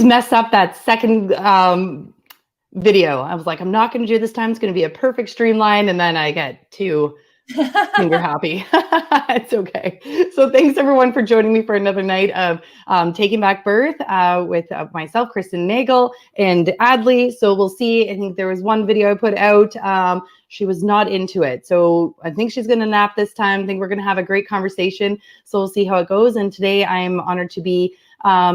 mess up that second video. I was like, I'm not going to do this time. It's going to be a perfect streamline. And then I get too finger happy. It's okay. So thanks everyone for joining me for another night of Taking Back Birth with myself, Kristen, Nagle, and Adley. So we'll see. I think there was one video I put out. She was not into it. So I think she's going to nap this time. I think we're going to have a great conversation. So we'll see how it goes. And today I'm honored to be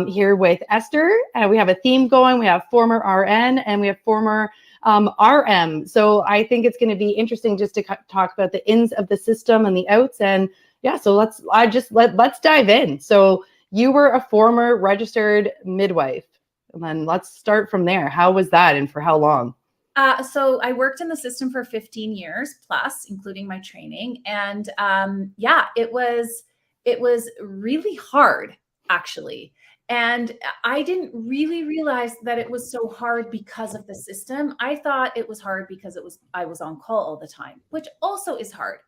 here with Esther. We have a theme going. We have former RN and we have former RM. So I think it's going to be interesting just to talk about the ins of the system and the outs. And yeah, so let's dive in. So you were a former registered midwife, and then let's start from there. How was that, and for how long? So I worked in the system for 15 years plus, including my training, and yeah, it was really hard, actually. And I didn't really realize that it was so hard because of the system. I thought it was hard because I was on call all the time, which also is hard.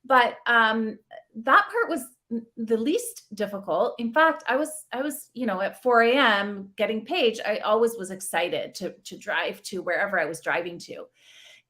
But that part was the least difficult. In fact, I was at 4 a.m. getting paged. I always was excited to drive to wherever I was driving to,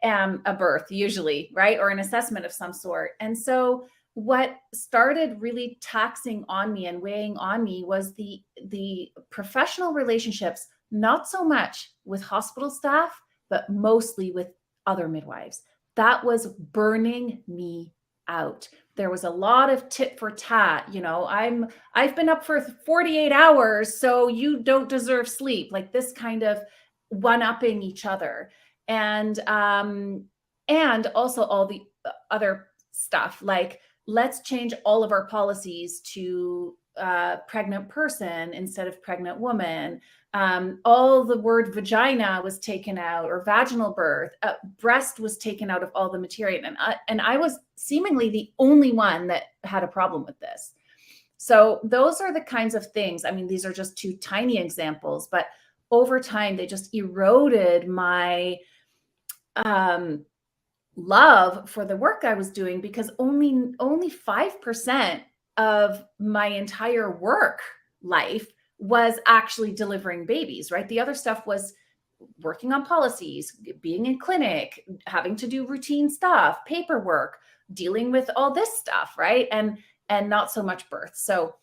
a birth usually, right, or an assessment of some sort. And so what started really taxing on me and weighing on me was the professional relationships, not so much with hospital staff, but mostly with other midwives. That was burning me out. There was a lot of tit for tat. I've been up for 48 hours, so you don't deserve sleep. Like this kind of one-upping each other. And also all the other stuff, like, let's change all of our policies to pregnant person instead of pregnant woman. All the word vagina was taken out, or vaginal birth. Breast was taken out of all the material. And I was seemingly the only one that had a problem with this. So those are the kinds of things. I mean, these are just two tiny examples, but over time, they just eroded my love for the work I was doing, because only 5% of my entire work life was actually delivering babies, right? The other stuff was working on policies, being in clinic, having to do routine stuff, paperwork, dealing with all this stuff, right? And not so much birth. So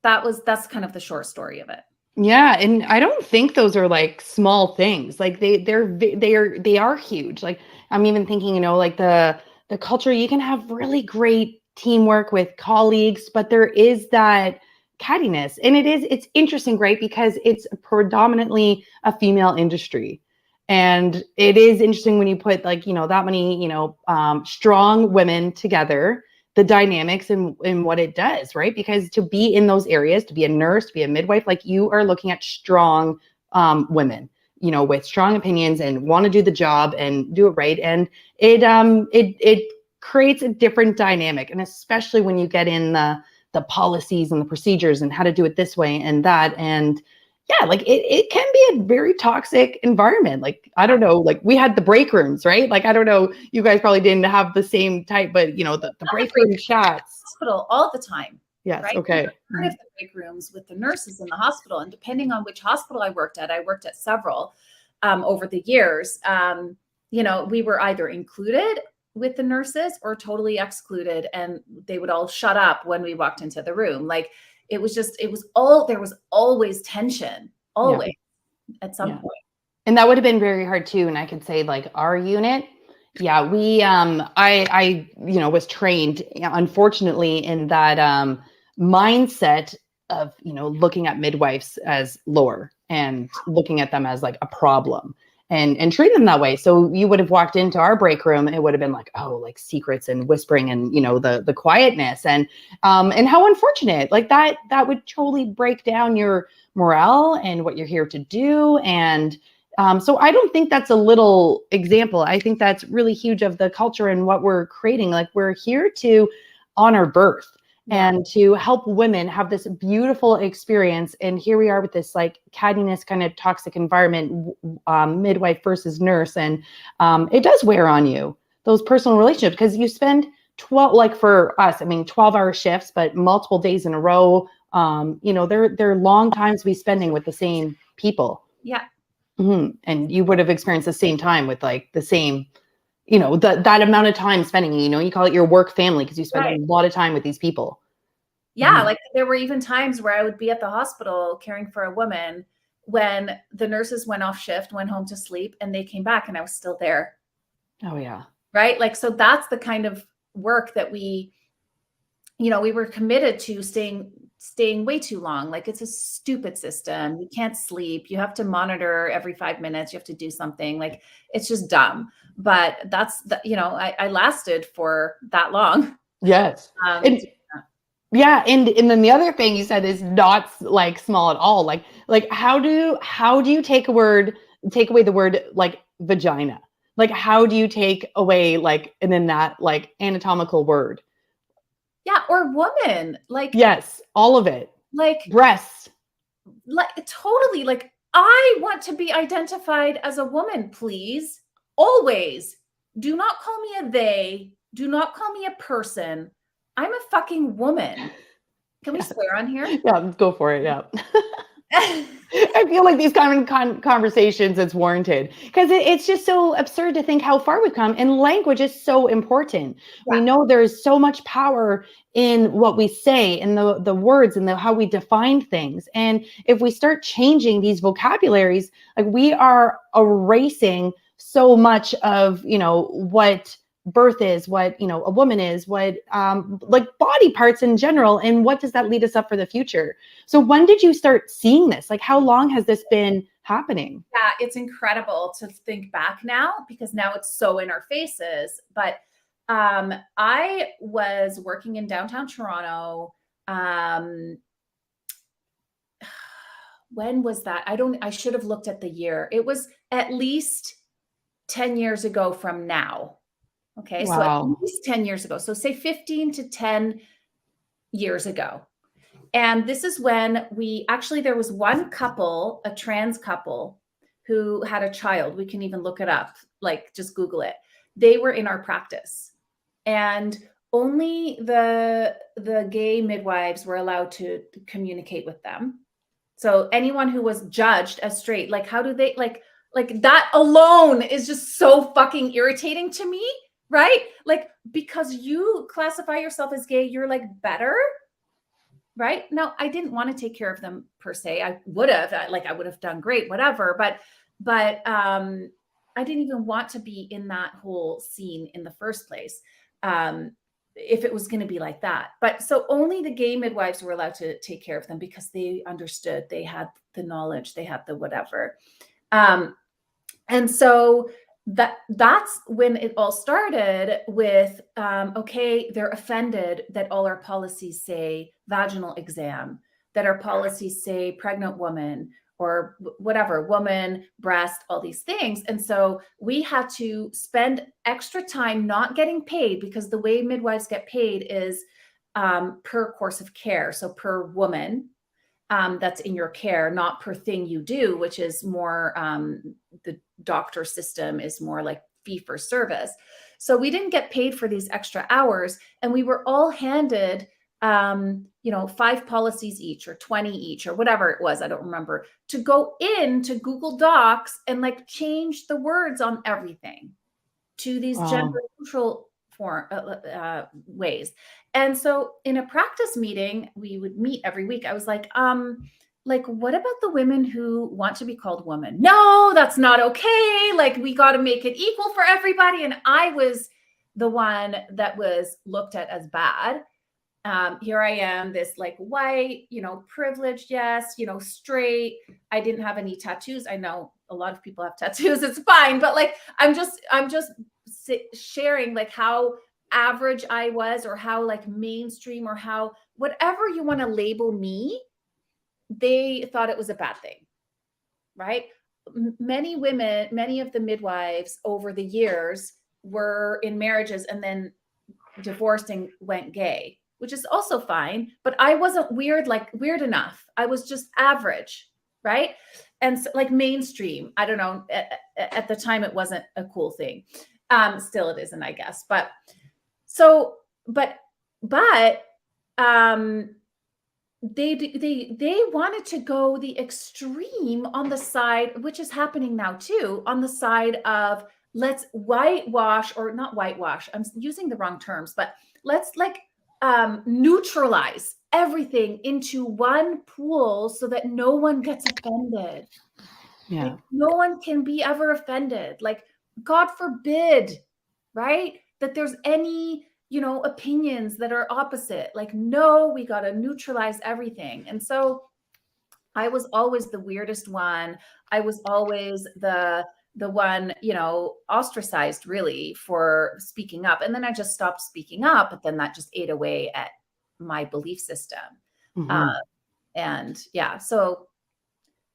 that's kind of the short story of it. Yeah, and I don't think those are like small things. Like they are huge. Like I'm even thinking, like the culture, you can have really great teamwork with colleagues, but there is that cattiness. And it's interesting, right? Because it's predominantly a female industry. And it is interesting when you put like, that many, strong women together, the dynamics and what it does, right? Because to be in those areas, to be a nurse, to be a midwife, like you are looking at strong women, with strong opinions and want to do the job and do it right. And it creates a different dynamic. And especially when you get in the policies and the procedures and how to do it this way and that. And yeah, like it can be a very toxic environment. Like, I don't know, like we had the break rooms, right? Like, I don't know, you guys probably didn't have the same type, but the break room chats. Hospital all the time. Yes. Right? Okay. Part of the break rooms with the nurses in the hospital, and depending on which hospital I worked at several over the years. We were either included with the nurses or totally excluded, and they would all shut up when we walked into the room. Like, there was always tension, always at some point. And that would have been very hard too. And I could say like our unit, we, I was trained, unfortunately, in that mindset of, looking at midwives as lower and looking at them as like a problem and treating them that way. So you would have walked into our break room, it would have been like, oh, like secrets and whispering and, the quietness and how unfortunate, like that would totally break down your morale and what you're here to do. And so I don't think that's a little example. I think that's really huge of the culture and what we're creating. Like, we're here to honor birth and to help women have this beautiful experience. And here we are with this like cattiness kind of toxic environment, midwife versus nurse. And it does wear on you, those personal relationships, because you spend 12, like for us, 12-hour shifts, but multiple days in a row. They're long times to be spending with the same people. Yeah. And you would have experienced the same time with like the same, that amount of time spending, you call it your work family because you spend a lot of time with these people. Yeah. Like there were even times where I would be at the hospital caring for a woman when the nurses went off shift, went home to sleep, and they came back and I was still there. Oh yeah. Right. Like, so that's the kind of work that we were committed to staying way too long. Like, it's a stupid system. You can't sleep. You have to monitor every 5 minutes. You have to do something. Like, it's just dumb. But that's I lasted for that long. Yes. And then the other thing you said is not like small at all. Like how do you take away the word like vagina? Like, how do you take away like, and then that like anatomical word? Yeah. Or woman. Like, yes, all of it. Like breasts. Like, totally. Like, I want to be identified as a woman, please. Always. Do not call me a they. Do not call me a person. I'm a fucking woman. Can we swear on here? Yeah, go for it. Yeah. I feel like these kind of conversations, it's warranted because it's just so absurd to think how far we've come, and language is so important. Yeah. We know there's so much power in what we say, in the words, and how we define things. And if we start changing these vocabularies, like, we are erasing so much of, what birth is, what a woman is, what like body parts in general, and what does that lead us up for the future. So when did you start seeing this? Like, how long has this been happening? Yeah, it's incredible to think back now, because now it's so in our faces. But I was working in downtown Toronto. When was that? I should have looked at the year. It was at least 10 years ago from now. Okay. Wow. So at least 10 years ago. So say 15 to 10 years ago. And this is when there was one couple, a trans couple, who had a child. We can even look it up, like, just Google it. They were in our practice, and only the gay midwives were allowed to communicate with them. So anyone who was judged as straight, like, how do they, like that alone is just so fucking irritating to me. Right? Like, because you classify yourself as gay, you're like better. Right? Now, I didn't want to take care of them per se. I would have done great, whatever. But I didn't even want to be in that whole scene in the first place. If it was going to be like that. But so only the gay midwives were allowed to take care of them, because they understood, they had the knowledge, they had the whatever. And so that's when it all started with, okay, they're offended that all our policies say vaginal exam, that our policies say pregnant woman, or whatever, woman, breast, all these things. And so we had to spend extra time not getting paid, because the way midwives get paid is per course of care. So per woman that's in your care, not per thing you do, which is more, the doctor system is more like fee for service. So we didn't get paid for these extra hours, and we were all handed 5 policies each, or 20 each, or whatever it was, I don't remember, to go into Google Docs and like change the words on everything to these gender neutral ways. And so in a practice meeting, we would meet every week. I was like, what about the women who want to be called woman? No, that's not okay. Like, we got to make it equal for everybody. And I was the one that was looked at as bad. Here I am, this like white, privileged, yes, straight. I didn't have any tattoos. I know a lot of people have tattoos. It's fine. But like, I'm just sharing like how average I was, or how like mainstream, or how whatever you want to label me, they thought it was a bad thing. Right? Many women, many of the midwives over the years were in marriages and then divorced and went gay, which is also fine. But I wasn't weird enough. I was just average. Right? And so, like, mainstream, I don't know, at the time it wasn't a cool thing. Still it isn't, I guess. But they wanted to go the extreme on the side, which is happening now too, on the side of let's whitewash, or not whitewash, I'm using the wrong terms, but let's like neutralize everything into one pool so that no one gets offended. Yeah. Like no one can be ever offended. Like God forbid, right? That there's any, opinions that are opposite. Like, no, we got to neutralize everything. And so I was always the weirdest one. I was always the one, ostracized really for speaking up. And then I just stopped speaking up, but then that just ate away at my belief system. Mm-hmm. And yeah, so,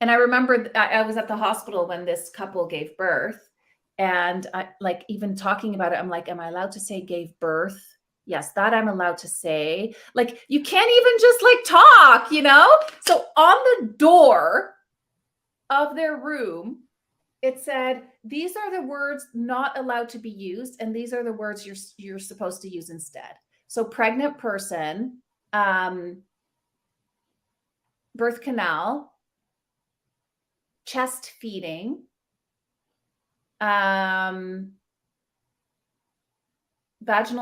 and I remember I was at the hospital when this couple gave birth, and I, like, even talking about it, I'm like, am I allowed to say gave birth? Yes, that I'm allowed to say. Like, you can't even just like talk. So on the door of their room, it said, these are the words not allowed to be used, and these are the words you're supposed to use instead. So pregnant person, birth canal, chest feeding, vaginal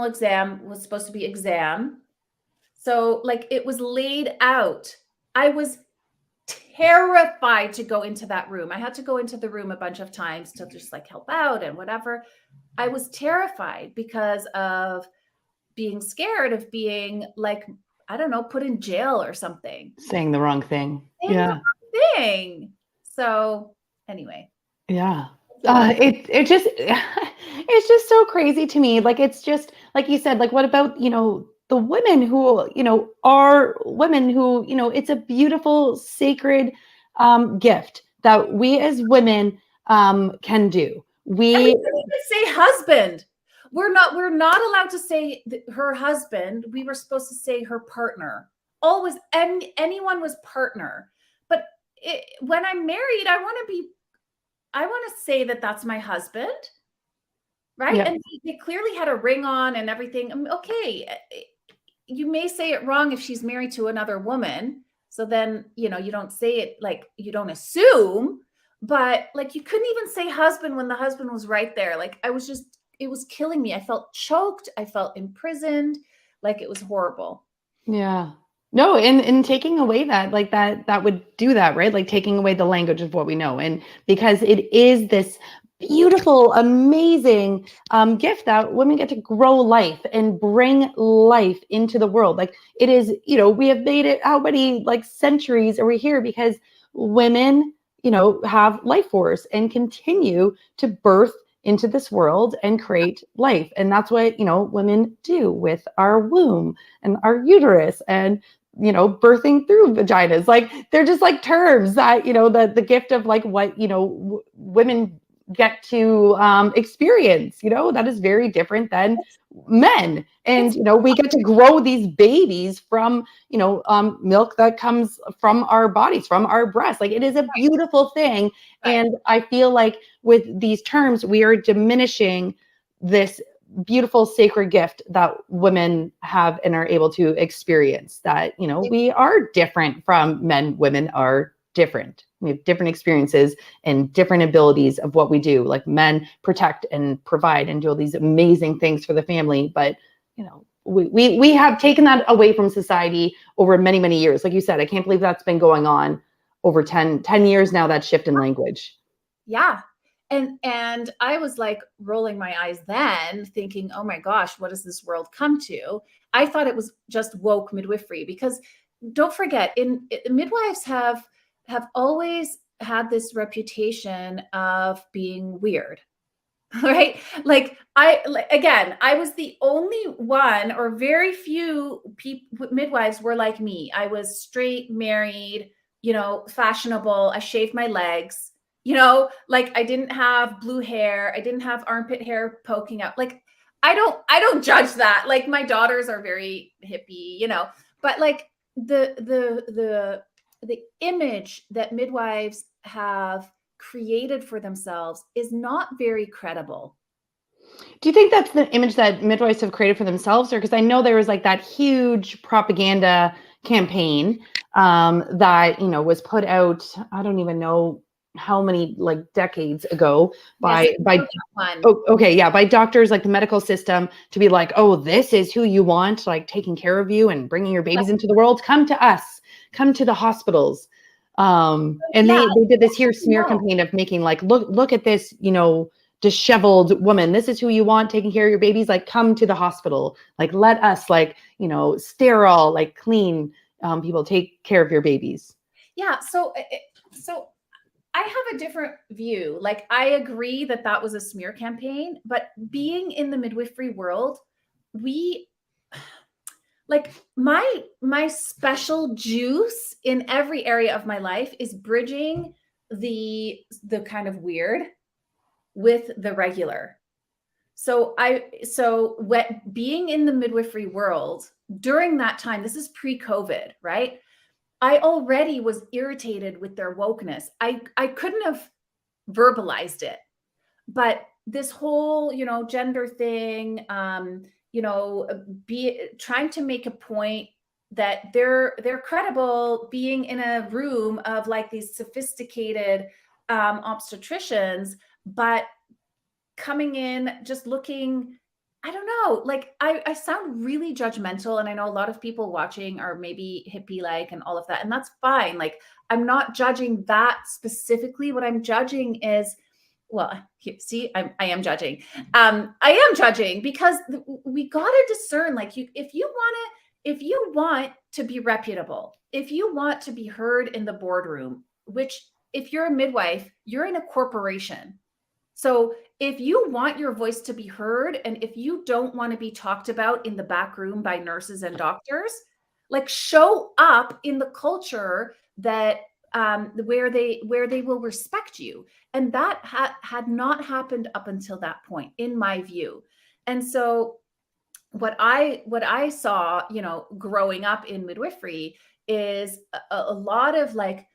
exam was supposed to be exam. So like it was laid out. I was terrified to go into that room. I had to go into the room a bunch of times to just like help out and whatever. I was terrified because of being scared of being like, I don't know, put in jail or something. Saying the wrong thing. Saying Yeah. the wrong thing. So anyway. Yeah. It just it's just so crazy to me. Like, it's just like you said, like, what about, the women who, are women who, it's a beautiful, sacred gift that we as women can do. And we We couldn't even say husband. We're not allowed to say her husband. We were supposed to say her partner. Always, anyone was partner. But when I'm married, I want to say that that's my husband, right? Yeah. And they clearly had a ring on and everything. Okay, you may say it wrong if she's married to another woman. So then, you don't say it, like, you don't assume, but like you couldn't even say husband when the husband was right there. Like it was killing me. I felt choked. I felt imprisoned. Like it was horrible. Yeah. No, and taking away that, like, that would do that, right? Like taking away the language of what we know. And because it is this beautiful, amazing gift that women get to grow life and bring life into the world. Like, it is, we have made it how many like centuries are we here because women, have life force and continue to birth into this world and create life. And that's what, women do with our womb and our uterus and, birthing through vaginas. Like, they're just like terms that, the gift of like what, women get to experience, that is very different than men. And, we get to grow these babies from, milk that comes from our bodies, from our breasts. Like, it is a beautiful thing. Right. And I feel like with these terms, we are diminishing this beautiful sacred gift that women have and are able to experience, that, we are different from men. Women are different. We have different experiences and different abilities of what we do. Like, men protect and provide and do all these amazing things for the family, but we have taken that away from society over many, many years. Like you said, I can't believe that's been going on over 10 years now, that shift in language. Yeah. And I was like rolling my eyes then, thinking, oh my gosh, what does this world come to? I thought it was just woke midwifery, because don't forget, midwives have always had this reputation of being weird. Right? Like I was the only one, or very few midwives were like me. I was straight, married, fashionable. I shaved my legs, like I didn't have blue hair. I didn't have armpit hair poking out. Like, I don't judge that. Like, my daughters are very hippie, but like the image that midwives have created for themselves is not very credible. Do you think that's the image that midwives have created for themselves? Or because I know there was like that huge propaganda campaign that, you know, was put out, I don't even know how many like decades ago Yes, by one. oh, okay, yeah, by doctors, like the medical system, to be like, oh, this is who you want, like taking care of you and bringing your babies into the world. Come to us, come to the hospitals. And Yeah, they did this here smear no. campaign of making like, look at this, you know, disheveled woman. This is who you want taking care of your babies. Like, come to the hospital. Like, let us, like, you know, sterile, like clean people take care of your babies. Yeah, so I have a different view. Like, I agree that that was a smear campaign, but being in the midwifery world, we like my special juice in every area of my life is bridging the kind of weird with the regular. So what being in the midwifery world during that time, this is pre-COVID, right? I already was irritated with their wokeness. I couldn't have verbalized it, but this whole, you know, gender thing, you know, be trying to make a point that they're credible being in a room of like these sophisticated obstetricians, but coming in just looking, I don't know, like I sound really judgmental, and I know a lot of people watching are maybe hippie like and all of that, and that's fine. Like, I'm not judging that specifically. What I'm judging is, well, see, I am judging. I am judging because we got to discern, like, if you want to be reputable, if you want to be heard in the boardroom, which if you're a midwife, you're in a corporation. So if you want your voice to be heard, and if you don't want to be talked about in the back room by nurses and doctors, like, show up in the culture that where they will respect you. And that had not happened up until that point, in my view. And so what I saw, you know, growing up in midwifery is a lot of like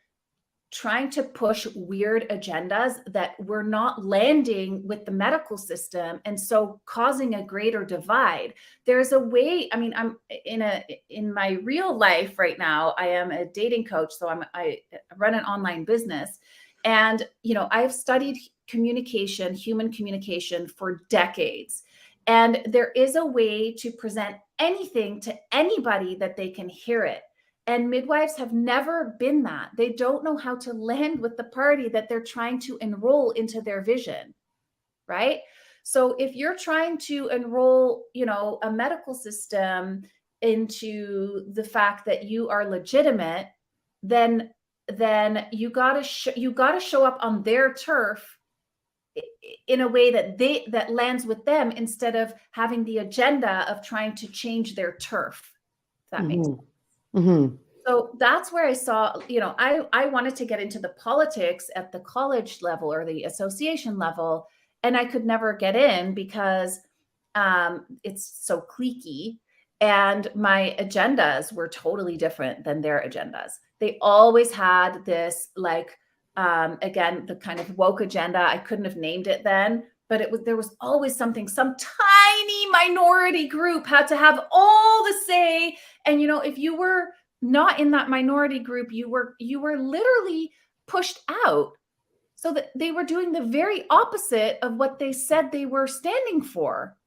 trying to push weird agendas that were not landing with the medical system, and so causing a greater divide. There's a way, I mean, I'm in my real life right now, I am a dating coach, so I run an online business, and you know, I've studied communication, human communication for decades. And there is a way to present anything to anybody that they can hear it. And midwives have never been that. They don't know how to land with the party that they're trying to enroll into their vision, right? So if you're trying to enroll, you know, a medical system into the fact that you are legitimate, then you got to show up on their turf in a way that lands with them, instead of having the agenda of trying to change their turf. If that makes sense. Mm-hmm. So that's where I saw, you know, I wanted to get into the politics at the college level or the association level, and I could never get in because it's so cliquey, and my agendas were totally different than their agendas. They always had this, like, again, the kind of woke agenda. I couldn't have named it then, but there was always something, some tiny minority group had to have all the say. And, you know, if you were not in that minority group, you were literally pushed out, so that they were doing the very opposite of what they said they were standing for.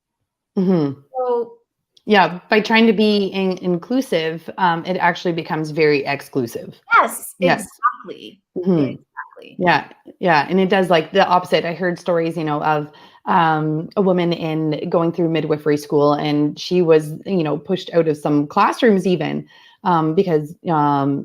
Mm-hmm. So yeah, by trying to be inclusive, it actually becomes very exclusive. yes, Yes. exactly. Mm-hmm. Exactly. Yeah. And it does like the opposite. I heard stories, you know, of a woman in going through midwifery school, and she was, you know, pushed out of some classrooms even because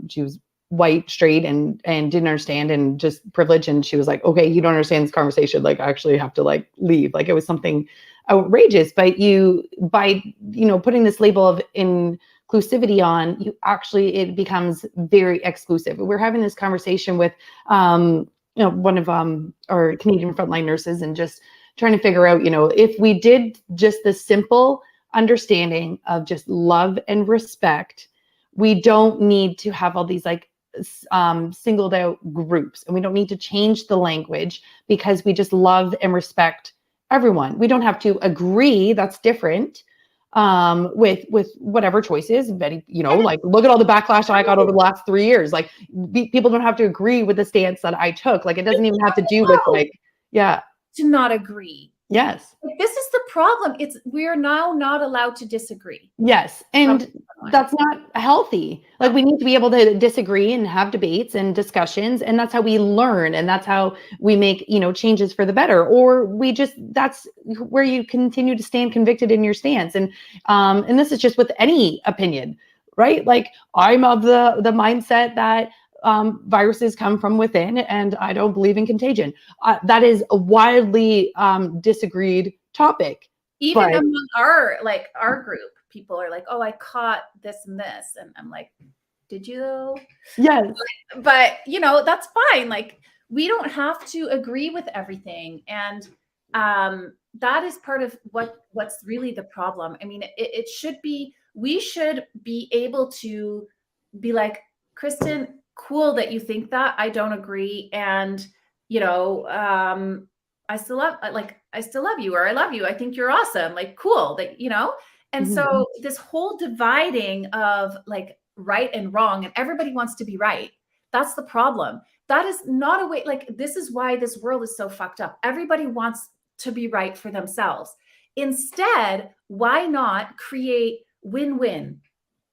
she was white, straight, and didn't understand, and just privileged. And she was like, okay, you don't understand this conversation. Like, I actually have to like leave. Like, it was something outrageous. But by, you know, putting this label of inclusivity on, you actually, it becomes very exclusive. We're having this conversation with you know, one of our Canadian frontline nurses, and just trying to figure out, you know, if we did just the simple understanding of just love and respect, we don't need to have all these like singled out groups, and we don't need to change the language, because we just love and respect everyone. We don't have to agree. That's different. With whatever choices, very, like look at all the backlash I got over the last 3 years. Like people don't have to agree with the stance that I took. Like it doesn't even have to do with like, yeah. To not agree. Yes. This is the problem. We're now not allowed to disagree. Yes. And that's not healthy. Like we need to be able to disagree and have debates and discussions. And that's how we learn. And that's how we make, changes for the better. Or that's where you continue to stand convicted in your stance. And this is just with any opinion, right? Like I'm of the mindset that viruses come from within, and I don't believe in contagion. That is a widely disagreed topic. Even among our group, people are like, "Oh, I caught this and this," and I'm like, "Did you though?" Yes. But that's fine. Like we don't have to agree with everything, and that is part of what's really the problem. I mean, it should be. We should be able to be like, Kristen, cool that you think that. I don't agree, and I still love you, or I love you. I think you're awesome. Like, cool that, and so this whole dividing of like right and wrong, and everybody wants to be right. That's the problem. That is not a way, like, this is why this world is so fucked up. Everybody wants to be right for themselves. Instead, why not create win-win?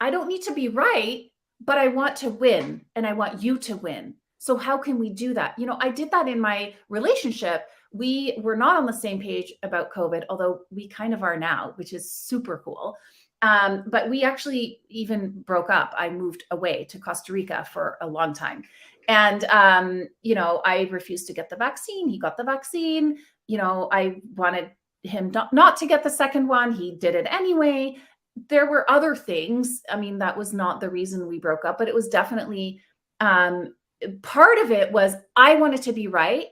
I don't need to be right, but I want to win, and I want you to win. So how can we do that? I did that in my relationship. We were not on the same page about COVID, although we kind of are now, which is super cool. But we actually even broke up. I moved away to Costa Rica for a long time. And, I refused to get the vaccine. He got the vaccine. I wanted him not to get the second one. He did it anyway. There were other things. I mean, that was not the reason we broke up, but it was definitely part of it was I wanted to be right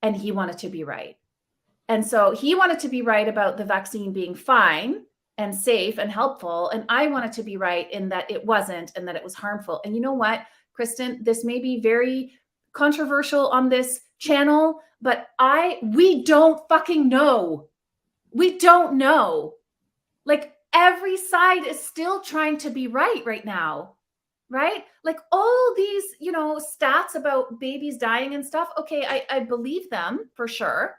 and he wanted to be right. And so he wanted to be right about the vaccine being fine and safe and helpful. And I wanted to be right in that it wasn't, and that it was harmful. And you know what, Kristen, this may be very controversial on this channel, but we don't fucking know. We don't know. Like every side is still trying to be right now. Right? Like all these, stats about babies dying and stuff. Okay, I believe them for sure.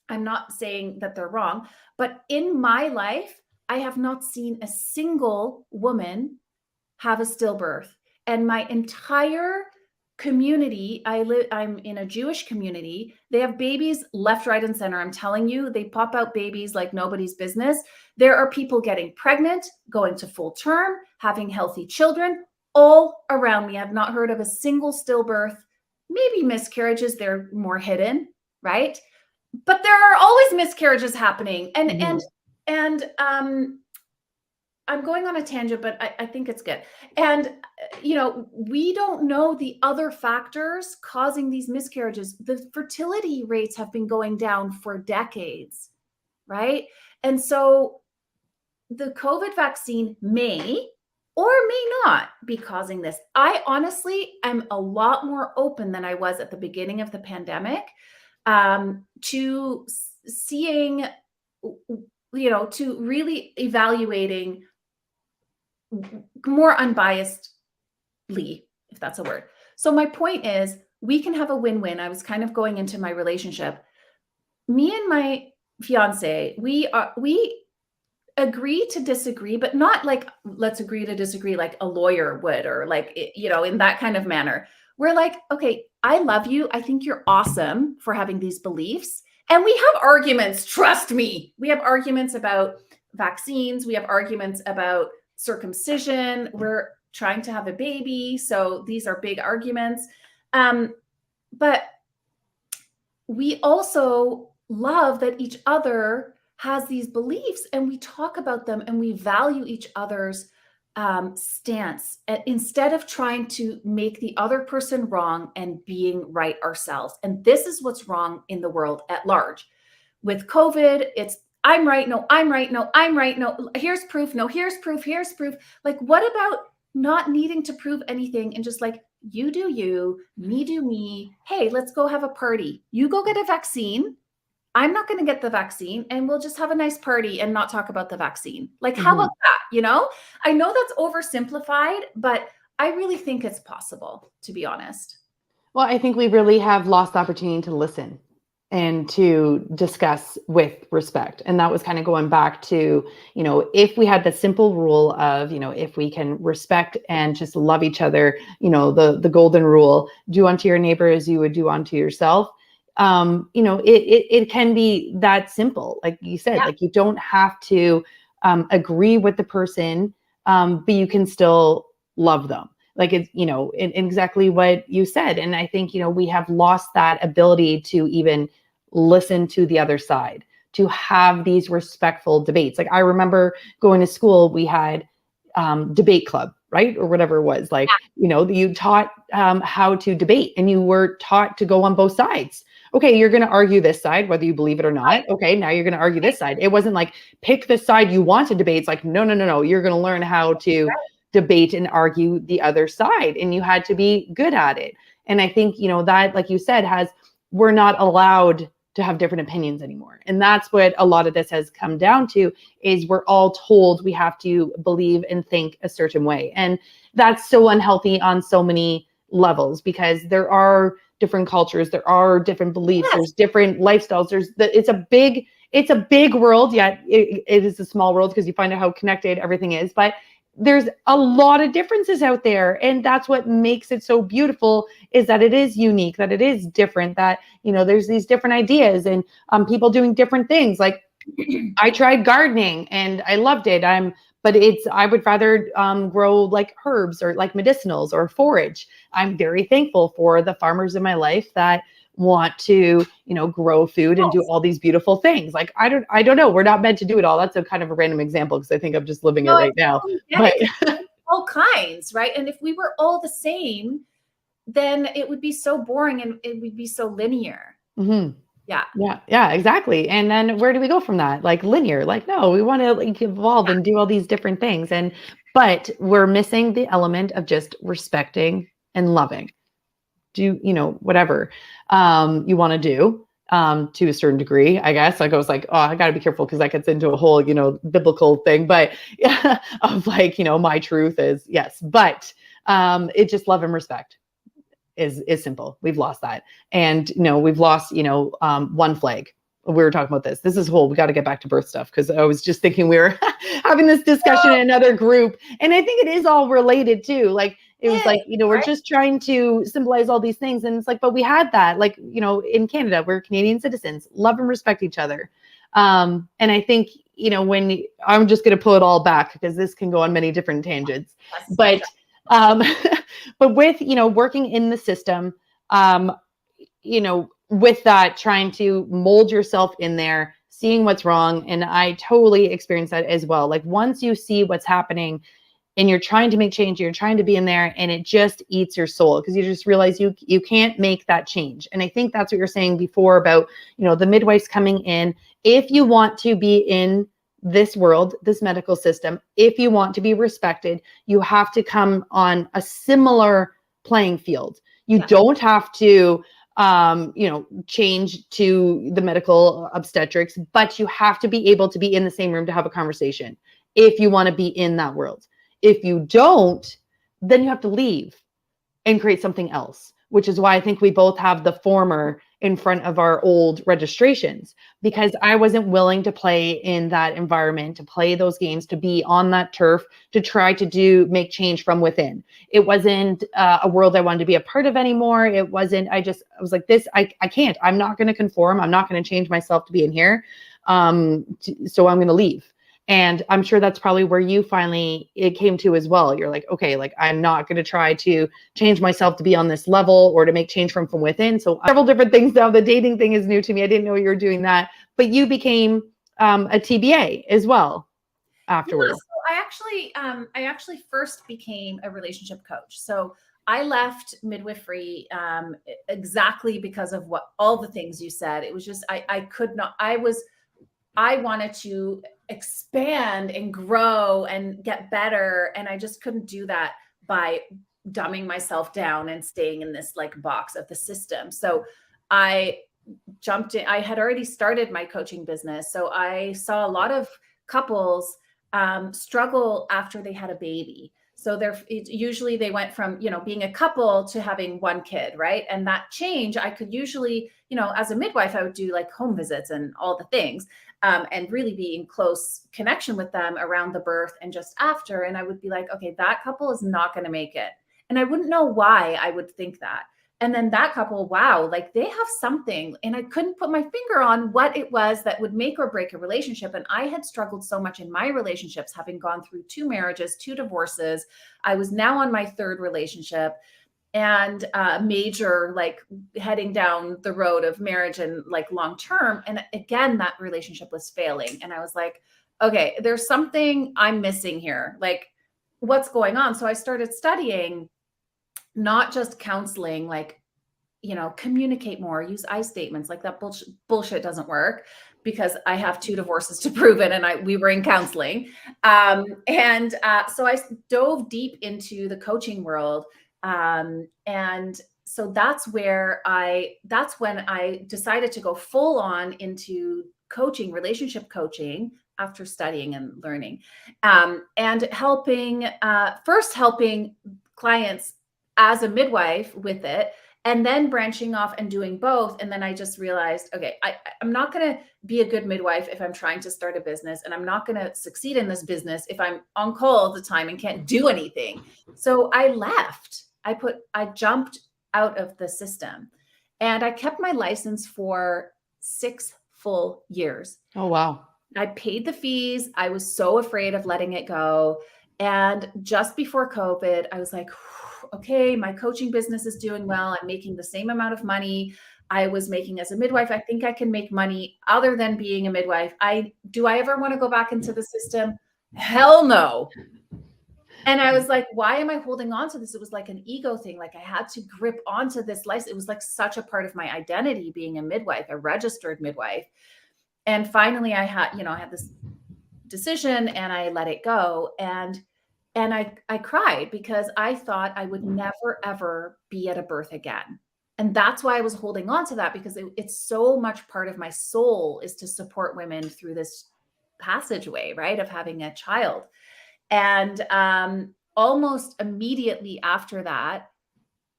I'm not saying that they're wrong, but in my life, I have not seen a single woman have a stillbirth. And my entire community, I'm in a Jewish community. They have babies left, right, and center. I'm telling you, they pop out babies like nobody's business. There are people getting pregnant, going to full term, having healthy children all around me. I've not heard of a single stillbirth, maybe miscarriages. They're more hidden, right? But there are always miscarriages happening. And I'm going on a tangent, but I think it's good. And, we don't know the other factors causing these miscarriages. The fertility rates have been going down for decades, right? And so the COVID vaccine may or may not be causing this. I honestly am a lot more open than I was at the beginning of the pandemic to seeing, to really evaluating more unbiasedly, if that's a word. So my point is, we can have a win-win. I was kind of going into my relationship. Me and my fiance, we agree to disagree, but not like, let's agree to disagree like a lawyer would, or like, in that kind of manner. We're like, okay, I love you. I think you're awesome for having these beliefs. And we have arguments, trust me. We have arguments about vaccines. We have arguments about circumcision. We're trying to have a baby. So these are big arguments. But we also love that each other has these beliefs, and we talk about them, and we value each other's stance instead of trying to make the other person wrong and being right ourselves. And this is what's wrong in the world at large. With COVID, it's I'm right, no, I'm right, no, I'm right, no, here's proof, no, here's proof, here's proof. Like, what about not needing to prove anything and just like, you do you, me do me. Hey, let's go have a party. You go get a vaccine. I'm not going to get the vaccine and we'll just have a nice party and not talk about the vaccine. Like, how Mhm. about that? You know, I know that's oversimplified, but I really think it's possible, to be honest. Well, I think we really have lost the opportunity to listen and to discuss with respect. And that was kind of going back to, if we had the simple rule of, if we can respect and just love each other, the golden rule, do unto your neighbor as you would do unto yourself. It can be that simple. Like you said, Yeah. like you don't have to agree with the person, but you can still love them. Like it's, exactly what you said. And I think, we have lost that ability to even listen to the other side, to have these respectful debates. Like I remember going to school, we had debate club, right? Or whatever it was. Like, you taught how to debate and you were taught to go on both sides. Okay, you're going to argue this side, whether you believe it or not. Okay, now you're going to argue this side. It wasn't like pick the side you want to debate. It's like, no, no, no, no. You're going to learn how to debate and argue the other side, and you had to be good at it. And I think, that, like you said, we're not allowed to have different opinions anymore. And that's what a lot of this has come down to, is we're all told we have to believe and think a certain way. And that's so unhealthy on so many levels, because there are different cultures, there are different beliefs, there's different lifestyles. It's a big world, yet it is a small world, because you find out how connected everything is. But there's a lot of differences out there, and that's what makes it so beautiful, is that it is unique, that it is different, that there's these different ideas, and people doing different things. Like I tried gardening and I loved it. But I would rather grow like herbs or like medicinals or forage. I'm very thankful for the farmers in my life that want to, grow food and do all these beautiful things. Like, I don't know. We're not meant to do it all. That's a kind of a random example, because I think I'm just living it right now. But all kinds, right? And if we were all the same, then it would be so boring and it would be so linear. Mm-hmm. Yeah. Yeah, exactly. And then where do we go from that? Like linear, like, no, we want to like evolve and do all these different things. But we're missing the element of just respecting and loving. Do, whatever you want to do to a certain degree, I guess. Like I was like, oh, I got to be careful, because that gets into a whole, biblical thing, but of like, my truth is yes, but it's just love and respect is simple. We've lost that. And, we've lost, one flag. We were talking about this. This is whole, we got to get back to birth stuff, because I was just thinking we were having this discussion in another group. And I think it is all related too. Like, it was like, we're just trying to symbolize all these things. And it's like, but we had that, like, in Canada, we're Canadian citizens, love and respect each other. And I think, when I'm just going to pull it all back, because this can go on many different tangents, but, but with, working in the system, with that, trying to mold yourself in there, seeing what's wrong. And I totally experienced that as well. Like once you see what's happening and you're trying to make change, you're trying to be in there, and it just eats your soul, because you just realize you can't make that change. And I think that's what you're saying before about, the midwives coming in. If you want to be in this world, this medical system, if you want to be respected, you have to come on a similar playing field. You don't have to change to the medical obstetrics, but you have to be able to be in the same room to have a conversation if you want to be in that world. If you don't, then you have to leave and create something else, which is why I think we both have the former in front of our old registrations, because I wasn't willing to play in that environment, to play those games, to be on that turf, to try to make change from within. It wasn't a world I wanted to be a part of anymore. It wasn't, I was like, this, I can't, I'm not going to conform. I'm not going to change myself to be in here. So I'm going to leave. And I'm sure that's probably where you finally, it came to as well. You're like, okay, like I'm not going to try to change myself to be on this level or to make change from within. So several different things now. The dating thing is new to me. I didn't know you were doing that, but you became a TBA as well afterwards. Yeah, so I actually first became a relationship coach. So I left midwifery exactly because of all the things you said. It was just, I could not, I wanted to expand and grow and get better. And I just couldn't do that by dumbing myself down and staying in this like box of the system. So I jumped in. I had already started my coaching business. So I saw a lot of couples struggle after they had a baby. So usually they went from, being a couple to having one kid, right? And that change, I could usually, as a midwife, I would do like home visits and all the things, and really be in close connection with them around the birth and just after. And I would be like, okay, that couple is not going to make it. And I wouldn't know why I would think that. And then that couple, wow, like they have something. And I couldn't put my finger on what it was that would make or break a relationship. And I had struggled so much in my relationships, having gone through 2 marriages, 2 divorces. I was now on my 3rd relationship, and major, like heading down the road of marriage and like long term. And again, that relationship was failing. And I was like, okay, there's something I'm missing here. Like, what's going on? So I started studying not just counseling, like, communicate more, use I statements. Like that bullshit doesn't work, because I have 2 divorces to prove it. And we were in counseling. So I dove deep into the coaching world. And so that's when I decided to go full on into coaching, relationship coaching, after studying and learning, and helping clients as a midwife with it, and then branching off and doing both. And then I just realized, okay, I'm not going to be a good midwife if I'm trying to start a business, and I'm not going to succeed in this business if I'm on call all the time and can't do anything. So I left. I jumped out of the system, and I kept my license for 6 full years. Oh, wow. I paid the fees. I was so afraid of letting it go. And just before COVID, I was like, okay, my coaching business is doing well. I'm making the same amount of money I was making as a midwife. I think I can make money other than being a midwife. Do I ever want to go back into the system? Hell no. And I was like, why am I holding on to this? It was like an ego thing. Like I had to grip onto this license. It was like such a part of my identity, being a midwife, a registered midwife. And finally I had this decision, and I let it go. And I cried, because I thought I would never, ever be at a birth again. And that's why I was holding on to that, because it's so much part of my soul is to support women through this passageway, right, of having a child. And almost immediately after that,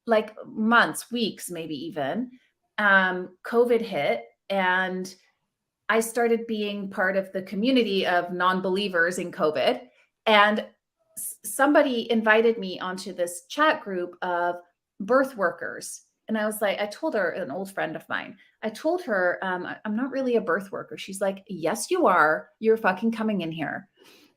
like months, weeks, maybe even, COVID hit, and I started being part of the community of non-believers in COVID. And somebody invited me onto this chat group of birth workers. And I was like, I told her, an old friend of mine, I told her, I'm not really a birth worker. She's like, yes, you are. You're fucking coming in here.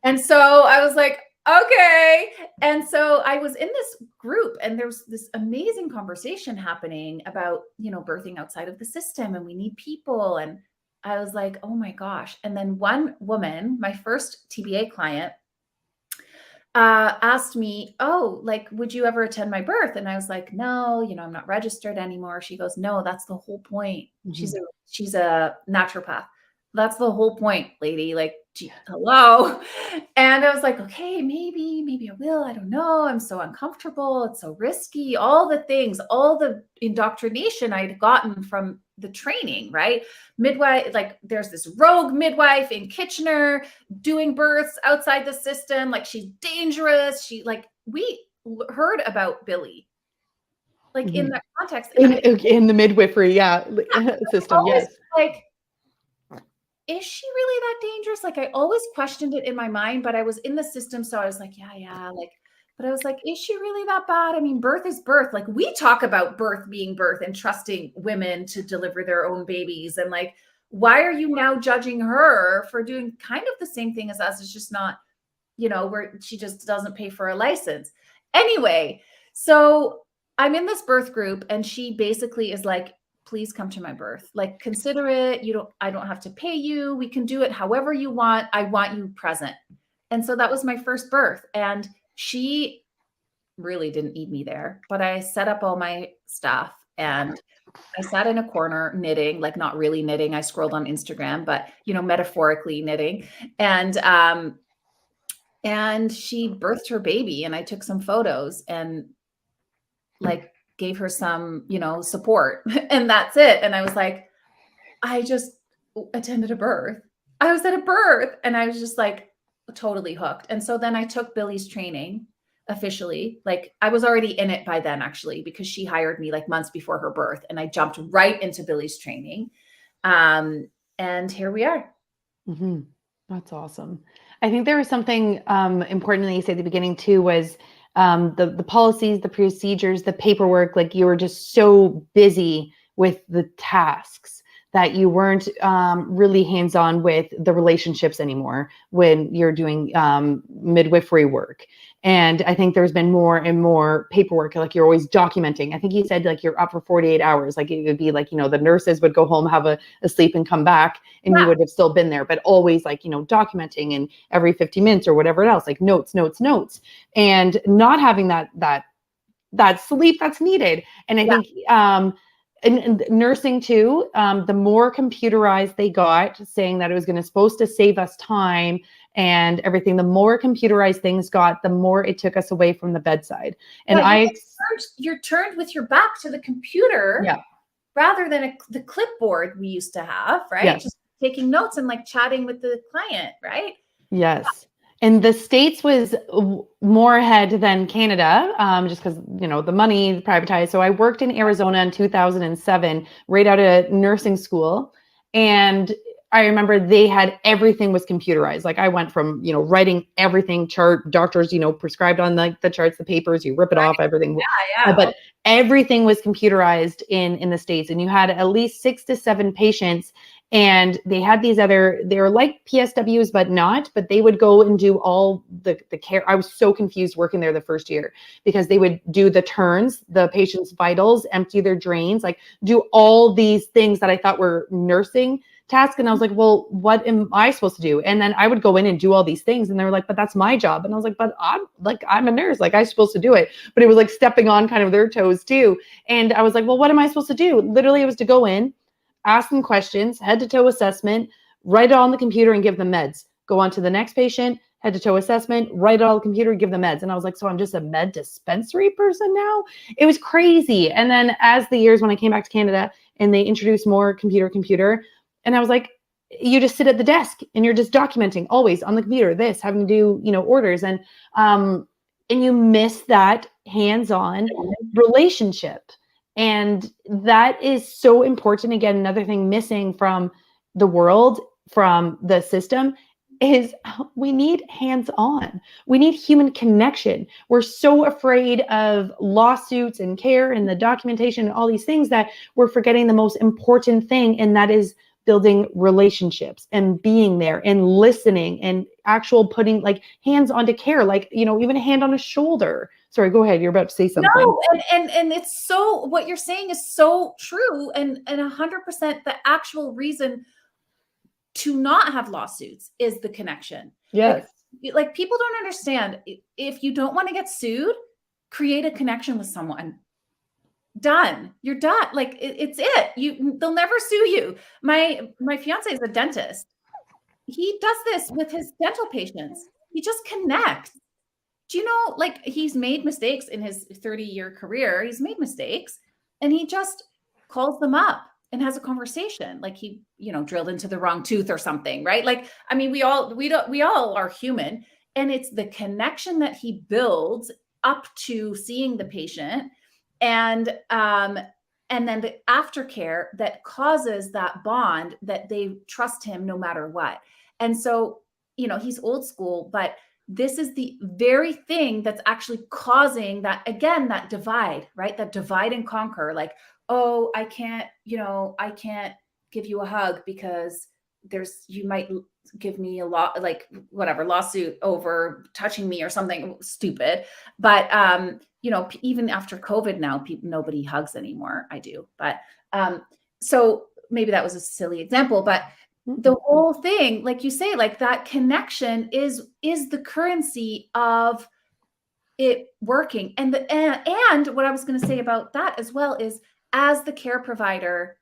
And so I was like, okay. And so I was in this group, and there's this amazing conversation happening about, birthing outside of the system, and we need people. And I was like, oh my gosh. And then one woman, my first TBA client, asked me, oh, like, would you ever attend my birth? And I was like, no, I'm not registered anymore. She goes, no, that's the whole point. Mm-hmm. She's a naturopath. That's the whole point, lady. Like, hello. And I was like, okay, maybe I will. I don't know. I'm so uncomfortable. It's so risky. All the things, all the indoctrination I'd gotten from the training, right? Midwife, like there's this rogue midwife in Kitchener doing births outside the system. Like she's dangerous. We heard about Billy, like mm-hmm. in that context. In the midwifery, system. Yes. Like, is she really that dangerous? Like I always questioned it in my mind, but I was in the system. So I was like, yeah. But I was like, is she really that bad? I mean, birth is birth. Like we talk about birth being birth and trusting women to deliver their own babies. And like, why are you now judging her for doing kind of the same thing as us? It's just not, where she just doesn't pay for a license. Anyway, so I'm in this birth group, and she basically is like, please come to my birth. Like, consider it. I don't have to pay you. We can do it however you want. I want you present. And so that was my first birth. And she really didn't need me there, but I set up all my stuff, and I sat in a corner knitting, like not really knitting. I scrolled on Instagram, but metaphorically knitting. And she birthed her baby, and I took some photos and like gave her some, support, and that's it. And I was like, I just attended a birth. I was at a birth and I was just like totally hooked. And so then I took Billy's training officially. Like I was already in it by then, actually, because she hired me like months before her birth, and I jumped right into Billy's training. And here we are. Mm-hmm. That's awesome. I think there was something important that you said at the beginning too, was the policies, the procedures, the paperwork. Like you were just so busy with the tasks that you weren't really hands-on with the relationships anymore when you're doing midwifery work. And I think there's been more and more paperwork, like you're always documenting. I think you said like you're up for 48 hours. Like it would be like, the nurses would go home, have a sleep and come back, and you would have still been there, but always like, documenting, and every 50 minutes or whatever else, like notes, and not having that sleep that's needed. And I think, and nursing too, the more computerized they got, saying that it was supposed to save us time and everything, the more computerized things got, the more it took us away from the bedside. And you're turned with your back to the computer, rather than the clipboard we used to have, right? Yes. Just taking notes and like chatting with the client, right? Yes. And the States was more ahead than Canada, just because, the money privatized. So I worked in Arizona in 2007, right out of nursing school. And I remember they had, everything was computerized. Like I went from, writing everything, chart, doctors, prescribed on like the charts, the papers, you rip it off, everything. But everything was computerized in the States. And you had at least 6 to 7 patients. And they had these they were like PSWs, but not, but they would go and do all the care. I was so confused working there the first year, because they would do the turns, the patient's vitals, empty their drains, like do all these things that I thought were nursing tasks. And I was like, well, what am I supposed to do? And then I would go in and do all these things. And they were like, but that's my job. And I was like, but I'm a nurse. Like I'm supposed to do it. But it was like stepping on kind of their toes too. And I was like, well, what am I supposed to do? Literally, it was to go in, ask them questions, head to toe assessment, write it on the computer and give them meds. Go on to the next patient, head to toe assessment, write it on the computer, give them meds. And I was like, so I'm just a med dispensary person now? It was crazy. And then as the years, when I came back to Canada and they introduced more computer, and I was like, you just sit at the desk and you're just documenting always on the computer, this, having to do, orders. And you miss that hands-on relationship. And that is so important. Again, another thing missing from the world, from the system, is we need hands-on. We need human connection. We're so afraid of lawsuits and care and the documentation and all these things that we're forgetting the most important thing, and that is building relationships and being there and listening and actual putting like hands onto care, like, even a hand on a shoulder. Sorry, go ahead. You're about to say something. No, and it's so, what you're saying is so true. And 100% the actual reason to not have lawsuits is the connection. Yes. Like people don't understand, if you don't want to get sued, create a connection with someone. Done. You're done. Like it's it. They'll never sue you. My fiance is a dentist. He does this with his dental patients. He just connects. Do you know, like he's made mistakes in his 30-year career. He's made mistakes, and he just calls them up and has a conversation. Like he, drilled into the wrong tooth or something, right? Like, I mean, we all are human, and it's the connection that he builds up to seeing the patient, and then the aftercare that causes that bond that they trust him no matter what. And so, he's old school, but this is the very thing that's actually causing that, again, that divide, right? That divide and conquer. Like, oh, I can't give you a hug because you might give me a lot, like whatever, lawsuit over touching me or something stupid. But, even after COVID now, nobody hugs anymore. I do. But, so maybe that was a silly example, but the whole thing, like you say, like that connection is the currency of it working. And what I was going to say about that as well is, as the care provider,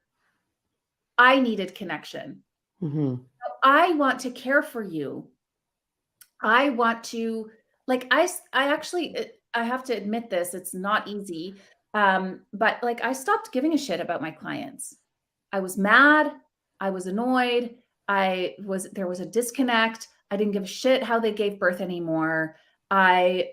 I needed connection. Mm-hmm. I want to care for you. I want to, like, I have to admit this, it's not easy. But like, I stopped giving a shit about my clients. I was mad. I was annoyed. There was a disconnect. I didn't give a shit how they gave birth anymore. I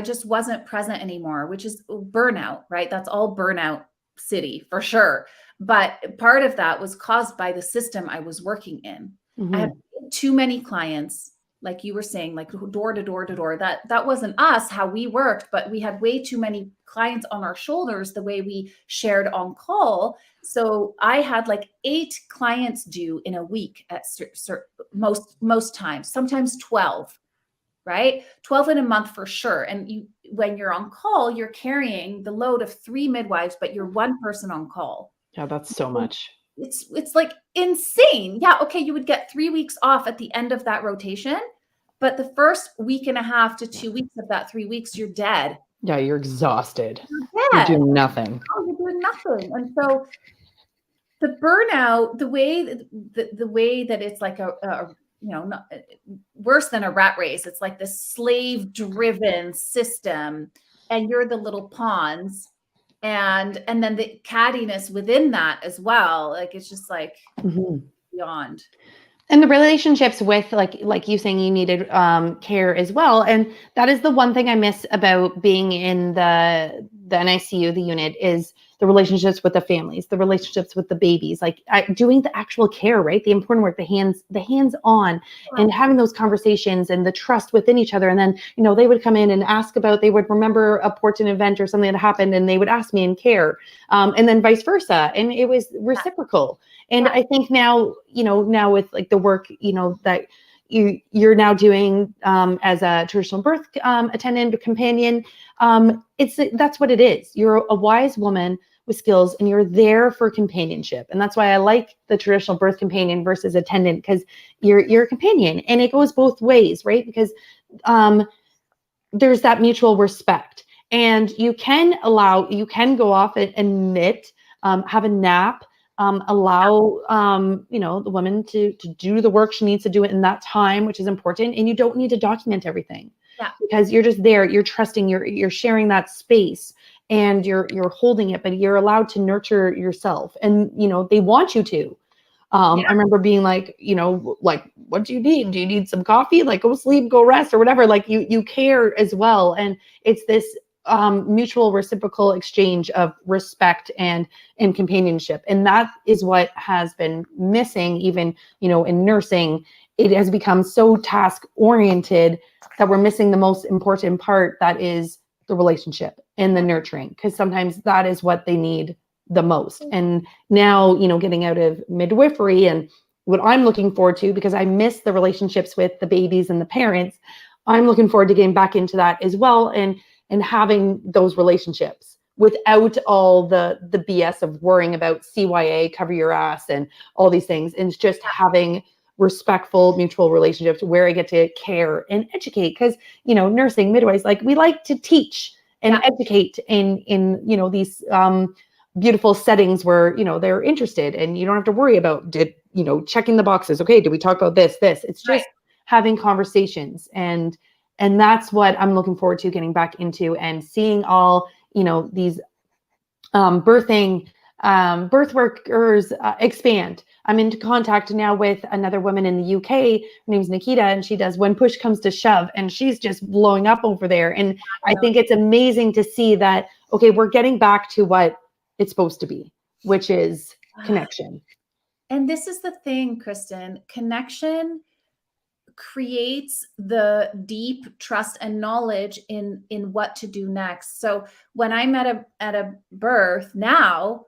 just wasn't present anymore, which is burnout, right? That's all burnout city for sure. But part of that was caused by the system I was working in. I had too many clients, like you were saying, like door to door to door. That wasn't us, how we worked, but we had way too many clients on our shoulders, the way we shared on call. So I had like 8 clients due in a week at most times, sometimes 12, right? 12 in a month for sure. And when you're on call, you're carrying the load of 3 midwives, but you're one person on call. Yeah, that's so much. It's like insane. Yeah, okay, you would get 3 weeks off at the end of that rotation, but the first week and a half to 2 weeks of that 3 weeks, you're dead. Yeah, you're exhausted. You're You're dead. doing nothing. Oh, you're doing nothing. And so the burnout, the way that it's like not worse than a rat race. It's like this slave-driven system, and you're the little pawns, and then the cattiness within that as well. Like it's just like beyond. And the relationships with like you saying you needed care as well. And that is the one thing I miss about being in the NICU, the unit, is the relationships with the families, the relationships with the babies, like doing the actual care, right? The important work, the hands on, and having those conversations and the trust within each other. And then, they would come in and ask about, they would remember a important event or something that happened, and they would ask me and care. And then vice versa. And it was reciprocal. And I think now, now with like the work, that you're now doing as a traditional birth attendant or companion, that's what it is. You're a wise woman with skills, and you're there for companionship. And that's why I like the traditional birth companion versus attendant, because you're a companion, and it goes both ways, right? Because there's that mutual respect, and you can go off and knit, have a nap, allow the woman to do the work she needs to do it in that time, which is important. And you don't need to document everything, because you're just there, you're trusting, you're sharing that space, and you're holding it, but you're allowed to nurture yourself. And they want you to. I remember being like, like, what do you need? Do you need some coffee? Like, go sleep, go rest, or whatever. Like you care as well. And it's this mutual reciprocal exchange of respect and companionship. And that is what has been missing, even, in nursing. It has become so task oriented that we're missing the most important part, that is the relationship and the nurturing, because sometimes that is what they need the most. And now, getting out of midwifery, and what I'm looking forward to, because I miss the relationships with the babies and the parents, I'm looking forward to getting back into that as well, and having those relationships without all the BS of worrying about CYA, cover your ass, and all these things. And it's just having respectful, mutual relationships where I get to care and educate. Because, nursing, midwives, like, we like to teach and educate in these beautiful settings where, they're interested, and you don't have to worry about checking the boxes. Okay, did we talk about this? It's just having conversations. And that's what I'm looking forward to getting back into, and seeing all, these birth workers expand. I'm in contact now with another woman in the UK. Her name's Nikita, and she does When Push Comes to Shove, and she's just blowing up over there. And I think it's amazing to see that, okay, we're getting back to what it's supposed to be, which is connection. And this is the thing, Kristen, connection creates the deep trust and knowledge in what to do next. So when I'm at a birth now,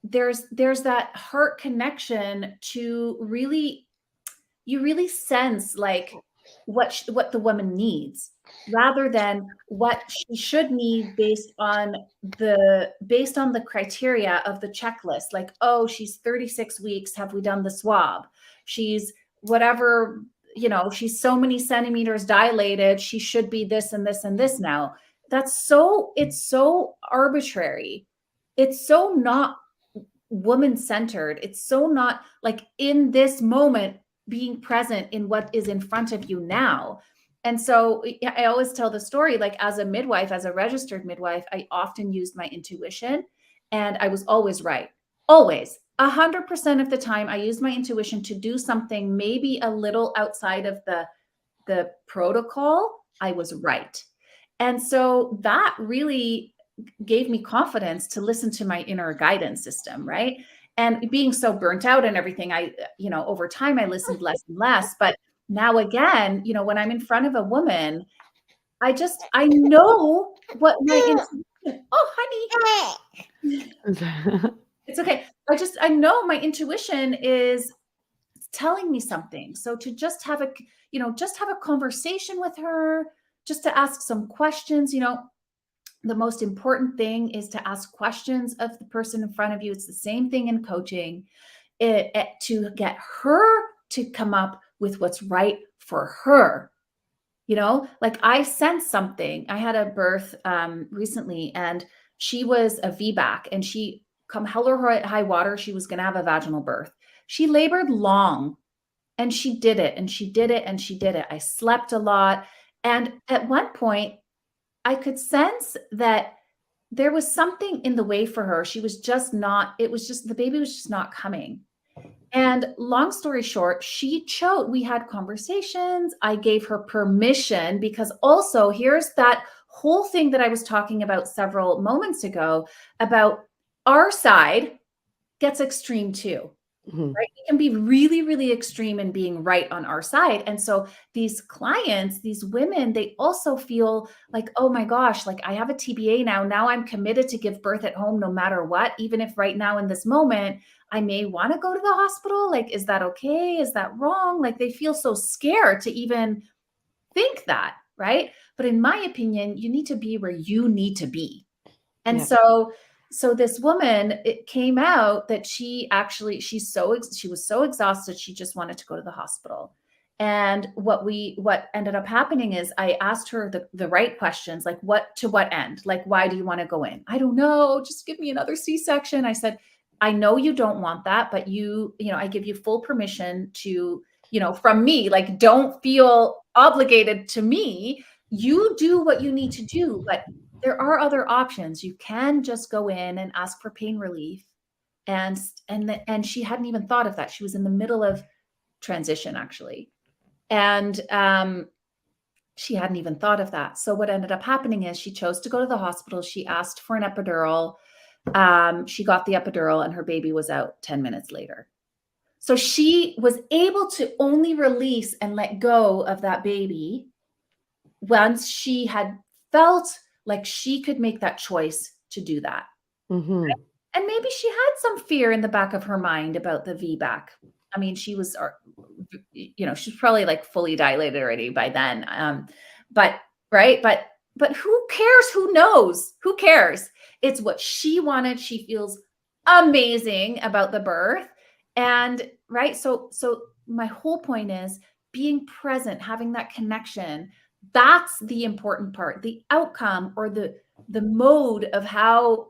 there's that heart connection to really, you really sense like what the woman needs, rather than what she should need based on the criteria of the checklist. Like, oh, she's 36 weeks. Have we done the swab? She's whatever, she's so many centimeters dilated. She should be this and this and this now. It's so arbitrary. It's so not woman-centered. It's so not like in this moment, being present in what is in front of you now. And so I always tell the story, like, as a midwife, as a registered midwife, I often used my intuition, and I was always right. Always. 100% of the time, I used my intuition to do something maybe a little outside of the protocol. I was right. And so that really gave me confidence to listen to my inner guidance system, right? And being so burnt out and everything, over time, I listened less and less. But now again, when I'm in front of a woman, I know what my intuition, oh, honey, it's okay. I know my intuition is telling me something. So to just have a conversation with her, just to ask some questions, the most important thing is to ask questions of the person in front of you. It's the same thing in coaching, to get her to come up with what's right for her. Like I sensed something. I had a birth recently, and she was a VBAC, and she, come hell or high water, she was going to have a vaginal birth. She labored long, and she did it, and she did it, and she did it. I slept a lot. And at one point, I could sense that there was something in the way for her. She was just not, it was just, the baby was just not coming. And long story short, we had conversations. I gave her permission, because also here's that whole thing that I was talking about several moments ago about our side gets extreme too. Mhm. Right? We can be really, really extreme in being right on our side. And so these clients, these women, they also feel like, oh my gosh, like I have a TBA now. Now I'm committed to give birth at home no matter what, even if right now in this moment, I may want to go to the hospital. Like, is that okay? Is that wrong? Like they feel so scared to even think that, right? But in my opinion, you need to be where you need to be. And Yeah. so this woman, it came out that she was so exhausted, she just wanted to go to the hospital. And what ended up happening is I asked her the right questions, like to what end? Like, why do you want to go in? I don't know, just give me another C-section. I said, I know you don't want that, but I give you full permission to, from me, like, don't feel obligated to me. You do what you need to do, but there are other options. You can just go in and ask for pain relief. And she hadn't even thought of that. She was in the middle of transition, actually. And she hadn't even thought of that. So what ended up happening is she chose to go to the hospital. She asked for an epidural. She got the epidural, and her baby was out 10 minutes later. So she was able to only release and let go of that baby once she had felt like she could make that choice to do that. Mhm. And maybe she had some fear in the back of her mind about the VBAC. I mean, she was, she's probably like fully dilated already by then. But right. But who cares? Who knows? Who cares? It's what she wanted. She feels amazing about the birth. And right. So my whole point is being present, having that connection. That's the important part. The outcome or the mode of how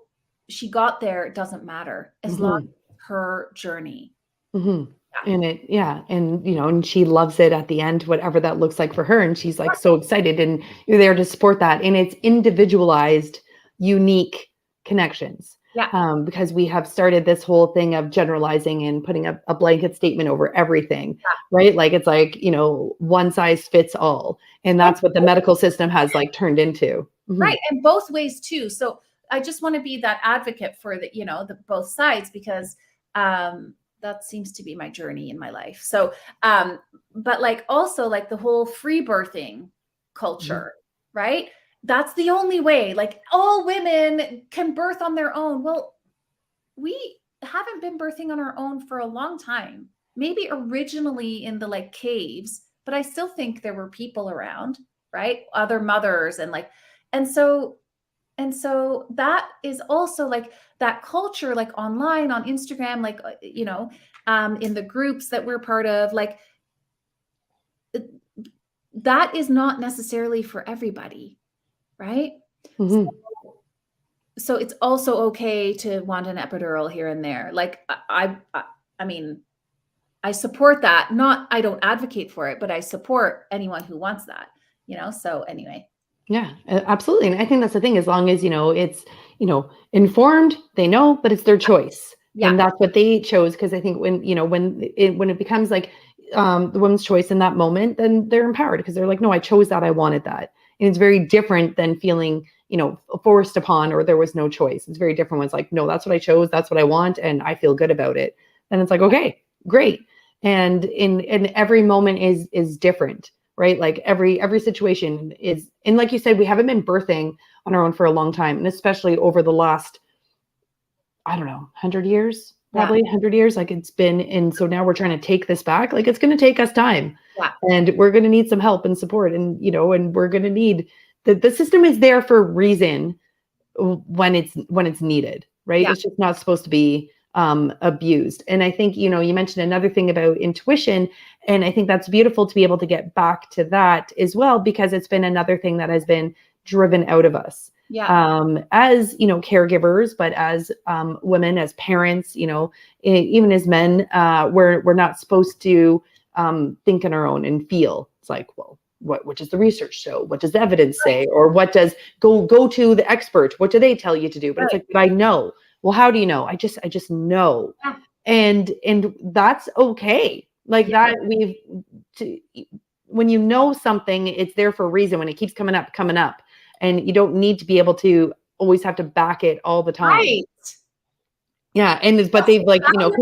she got there doesn't matter as long as it's her journey. Mhm. Yeah. And she loves it at the end, whatever that looks like for her. And she's like so excited, and you're there to support that. And it's individualized, unique connections. Yeah. Because we have started this whole thing of generalizing and putting a blanket statement over everything, right? Like it's like, one size fits all. And that's what the medical system has like turned into. Mhm. Right. And both ways too. So I just want to be that advocate for the both sides, because that seems to be my journey in my life. So, but like also like the whole free birthing culture, right? That's the only way. Like all women can birth on their own. Well, we haven't been birthing on our own for a long time. Maybe originally in the like caves, but I still think there were people around, right? Other mothers and so that is also like that culture, like online on Instagram, like, in the groups that we're part of, like that is not necessarily for everybody. Right. Mhm. So it's also okay to want an epidural here and there. Like I mean, I support that. I don't advocate for it, but I support anyone who wants that, so anyway. Yeah, absolutely. And I think that's the thing, as long as, it's, informed, they know, but it's their choice, And that's what they chose. Because I think when, when it becomes like the woman's choice in that moment, then they're empowered because they're like, no, I chose that. I wanted that. And it's very different than feeling, forced upon, or there was no choice. It's very different when it's like, no, that's what I chose. That's what I want. And I feel good about it. And it's like, okay, great. And in every moment is different, right? Like every situation is, and like you said, we haven't been birthing on our own for a long time. And especially over the last, I don't know, 100 years, probably 100 years. Like it's been, and so now we're trying to take this back. Like it's going to take us time, and we're going to need some help and support, and, and we're going to need the system is there for a reason when it's needed, right? It's just not supposed to be abused. And I think, you mentioned another thing about intuition, and I think that's beautiful to be able to get back to that as well, because it's been another thing that has been driven out of us. As caregivers, but as women, as parents, even as men, we're not supposed to think on our own and feel. It's like, well, what does the research show? What does the evidence say? Or what does go to the expert? What do they tell you to do? But it's like, but I know. Well, how do you know? I just know. And that's okay. Like that when you know something, it's there for a reason. When it keeps coming up, and you don't need to be able to always have to back it all the time. Right. Yeah. And but they've like, like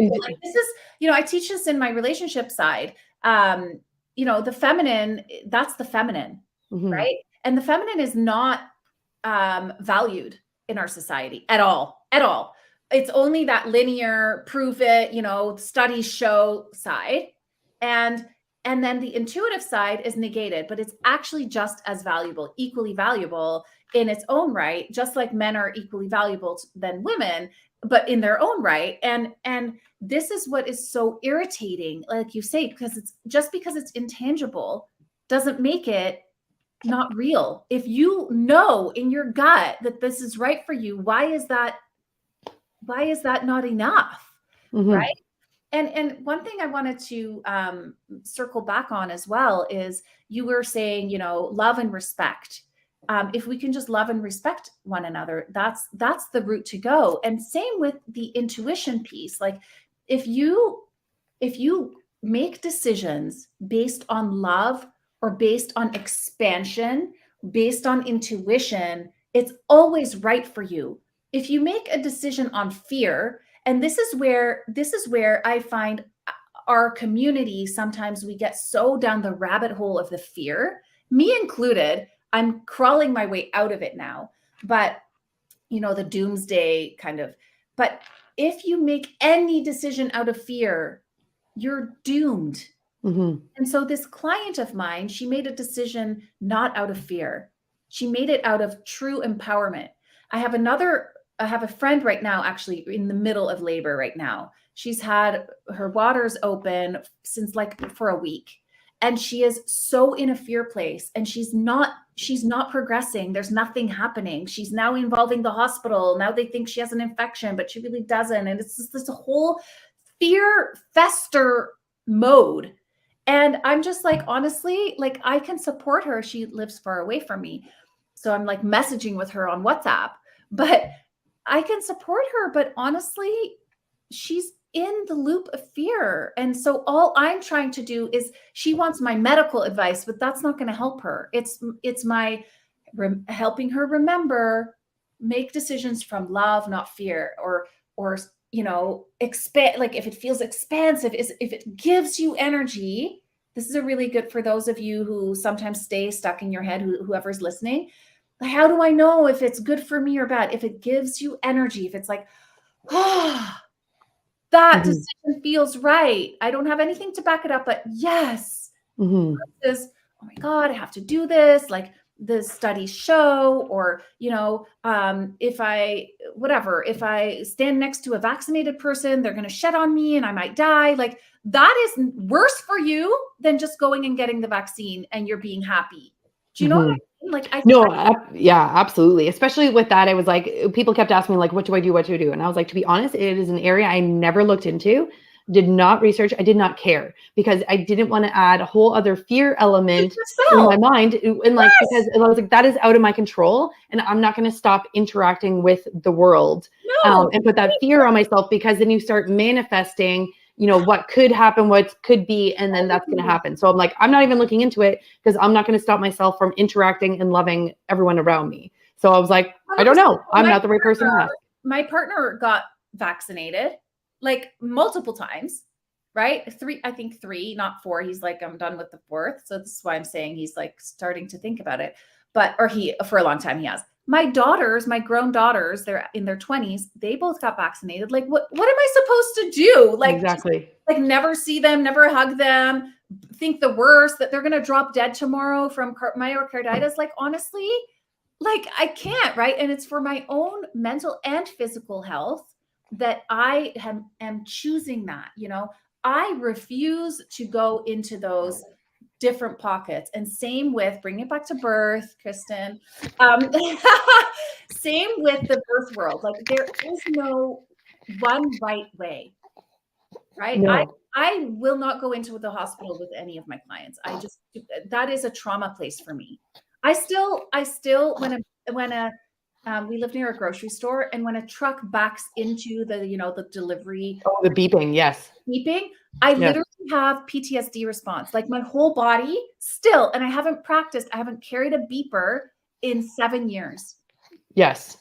this is, I teach this in my relationship side. The feminine, that's the feminine, right? And the feminine is not valued in our society at all. It's only that linear, prove it, studies show side. And then the intuitive side is negated, but it's actually just as valuable, equally valuable in its own right, just like men are equally valuable than women, but in their own right. And this is what is so irritating, like you say, because because it's intangible doesn't make it not real. If you know in your gut that this is right for you, why is that not enough? Right? And one thing I wanted to circle back on as well is you were saying, love and respect. If we can just love and respect one another, that's the route to go. And same with the intuition piece. Like if you make decisions based on love or based on expansion, based on intuition, it's always right for you. If you make a decision on fear, and this is where I find our community, sometimes we get so down the rabbit hole of the fear, me included. I'm crawling my way out of it now, but the doomsday kind of, but if you make any decision out of fear, you're doomed. And so this client of mine, she made a decision not out of fear. She made it out of true empowerment. I have a friend right now, actually in the middle of labor right now. She's had her waters open since for a week, and she is so in a fear place, and she's not progressing. There's nothing happening. She's now involving the hospital. Now they think she has an infection, but she really doesn't. And it's just this whole fear fester mode. And I'm just like, honestly, like I can support her. She lives far away from me. So I'm like messaging with her on WhatsApp, but I can support her, but honestly, she's in the loop of fear. And so all I'm trying to do is, she wants my medical advice, but that's not going to help her. It's my helping her remember, make decisions from love, not fear, or expand. Like if it feels expansive, if it gives you energy, this is a really good for those of you who sometimes stay stuck in your head, whoever's listening. How do I know if it's good for me or bad? If it gives you energy, if it's like, that decision feels right. I don't have anything to back it up, but yes. Versus, oh my God, I have to do this. Like the studies show, or, if I stand next to a vaccinated person, they're going to shed on me and I might die. Like that is worse for you than just going and getting the vaccine and you're being happy. Do you know what I mean? Yeah, absolutely. Especially with that, I was like, people kept asking me like, what do I do? And I was like, to be honest, it is an area I never looked into. did not research. I did not care because I didn't want to add a whole other fear element in my mind. And like, because I was like, that is out of my control and I'm not going to stop interacting with the world and put that fear on myself, because then you start manifesting, you know, what could happen, what could be, and then that's going to happen. So I'm like, I'm not even looking into it because I'm not going to stop myself from interacting and loving everyone around me. So I was like, I don't know. I'm not the right person to ask. My partner got vaccinated like multiple times, right? I think three, not four. He's like, I'm done with the fourth. So this is why I'm saying he's like starting to think about it. For a long time he has. My grown daughters, they're in their 20s. They both got vaccinated. Like, what am I supposed to do? Like, exactly. Like never see them, never hug them, think the worst, that they're going to drop dead tomorrow from myocarditis. Like, honestly, like I can't, right? And it's for my own mental and physical health that I am choosing that, you know. I refuse to go into those different pockets. And same with bringing it back to birth, Kristen. Same with the birth world. Like there is no one right way, right? No. I will not go into the hospital with any of my clients. That is a trauma place for me. I still, we live near a grocery store, and when a truck backs into the delivery, the beeping, yes, I literally have PTSD response, like my whole body still, and I haven't carried a beeper in 7 years. Yes.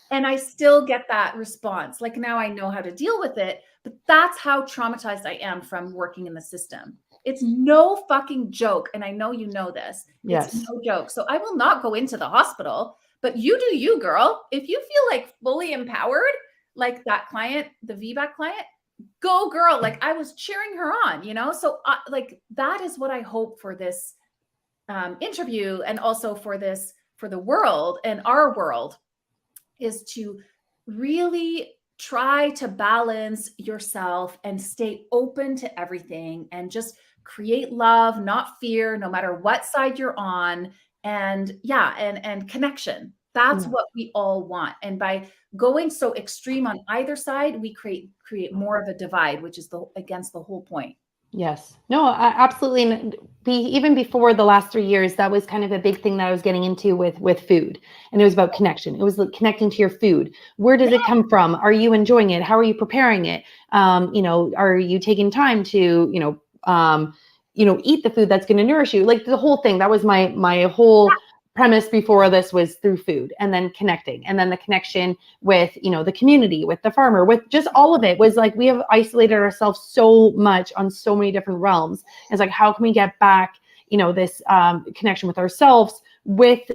And I still get that response. Like now I know how to deal with it, but that's how traumatized I am from working in the system. It's no fucking joke. And I know you know this. Yes. It's no joke. So I will not go into the hospital, but you do you, girl. If you feel like fully empowered, like that client, the VBAC client, go girl. Like I was cheering her on, you know? So like that is what I hope for this interview, and also for the world and our world, is to really try to balance yourself and stay open to everything and just create love, not fear, no matter what side you're on. And and connection. That's what we all want. And by going so extreme on either side, we create more of a divide, which is against the whole point. Yes. No, absolutely. Even before the last 3 years, that was kind of a big thing that I was getting into with food. And it was about connection. It was connecting to your food. Where does it come from? Are you enjoying it? How are you preparing it? Are you taking time to, eat the food that's going to nourish you? Like the whole thing. That was my whole premise before this, was through food, and then connecting, and then the connection with, the community, with the farmer, with just all of it. Was like, we have isolated ourselves so much on so many different realms. It's like, how can we get back, this connection with ourselves, with,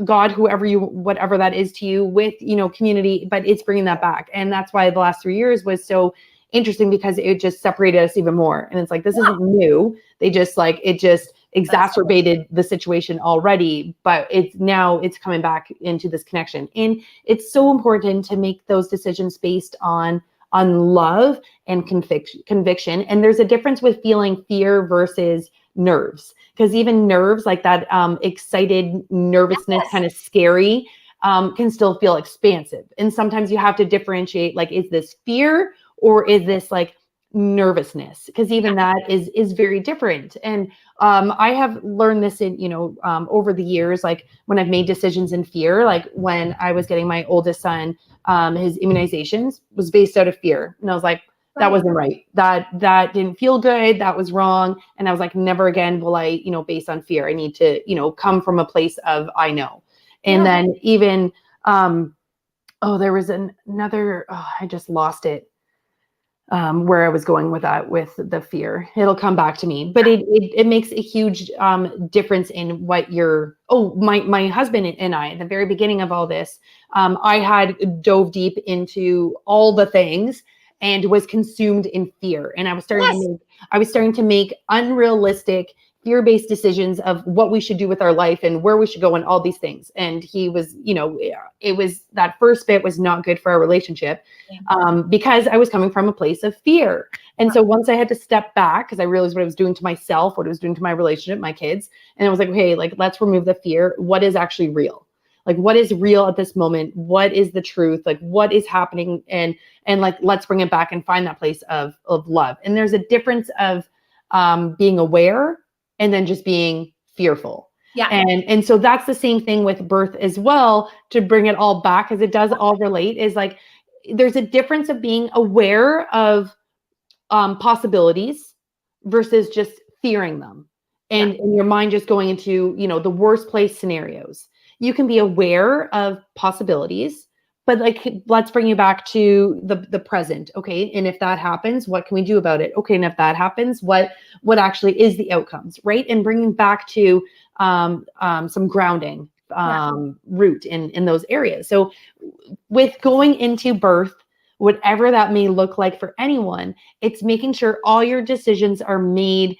God, whatever that is to you, with, community, but it's bringing that back. And that's why the last 3 years was so interesting, because it just separated us even more. And it's like, this isn't new. It just exacerbated the situation already, but it's coming back into this connection. And it's so important to make those decisions based on love and conviction. And there's a difference with feeling fear versus nerves, because even nerves, like that excited nervousness, kind of scary, can still feel expansive. And sometimes you have to differentiate, like, is this fear or is this like nervousness? Because even that is very different. And I have learned this in, over the years, like when I've made decisions in fear, like when I was getting my oldest son, his immunizations was based out of fear. And I was like, that wasn't right. That didn't feel good. That was wrong. And I was like, never again will I, based on fear. I need to, come from a place of, I know. And then even, there was another, I just lost it. Where I was going with that, with the fear. It'll come back to me, but it makes a huge difference in what my husband and I, at the very beginning of all this, I had dove deep into all the things and was consumed in fear. And I was starting to make unrealistic, fear-based decisions of what we should do with our life and where we should go and all these things. And he was, it was, that first bit was not good for our relationship, because I was coming from a place of fear. And so once I had to step back, because I realized what I was doing to myself, what I was doing to my relationship, my kids, and I was like, okay, like, let's remove the fear. What is actually real? Like, what is real at this moment? What is the truth? Like, what is happening? And like, let's bring it back and find that place of love. And there's a difference of being aware and then just being fearful. Yeah. And so that's the same thing with birth as well, to bring it all back, because it does all relate, is like, there's a difference of being aware of possibilities versus just fearing them. And your mind just going into, the worst place scenarios. You can be aware of possibilities, but like, let's bring you back to the present. Okay. And if that happens, what can we do about it? Okay. And if that happens, what actually is the outcomes, right? And bringing back to some grounding root in those areas. So with going into birth, whatever that may look like for anyone, it's making sure all your decisions are made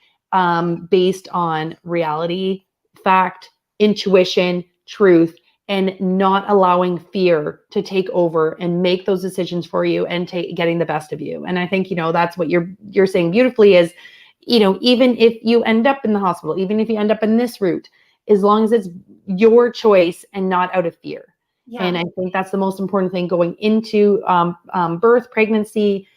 based on reality, fact, intuition, truth, and not allowing fear to take over and make those decisions for you and getting the best of you. And I think, that's what you're saying beautifully is, even if you end up in the hospital, even if you end up in this route, as long as it's your choice and not out of fear. Yeah. And I think that's the most important thing going into birth, pregnancy,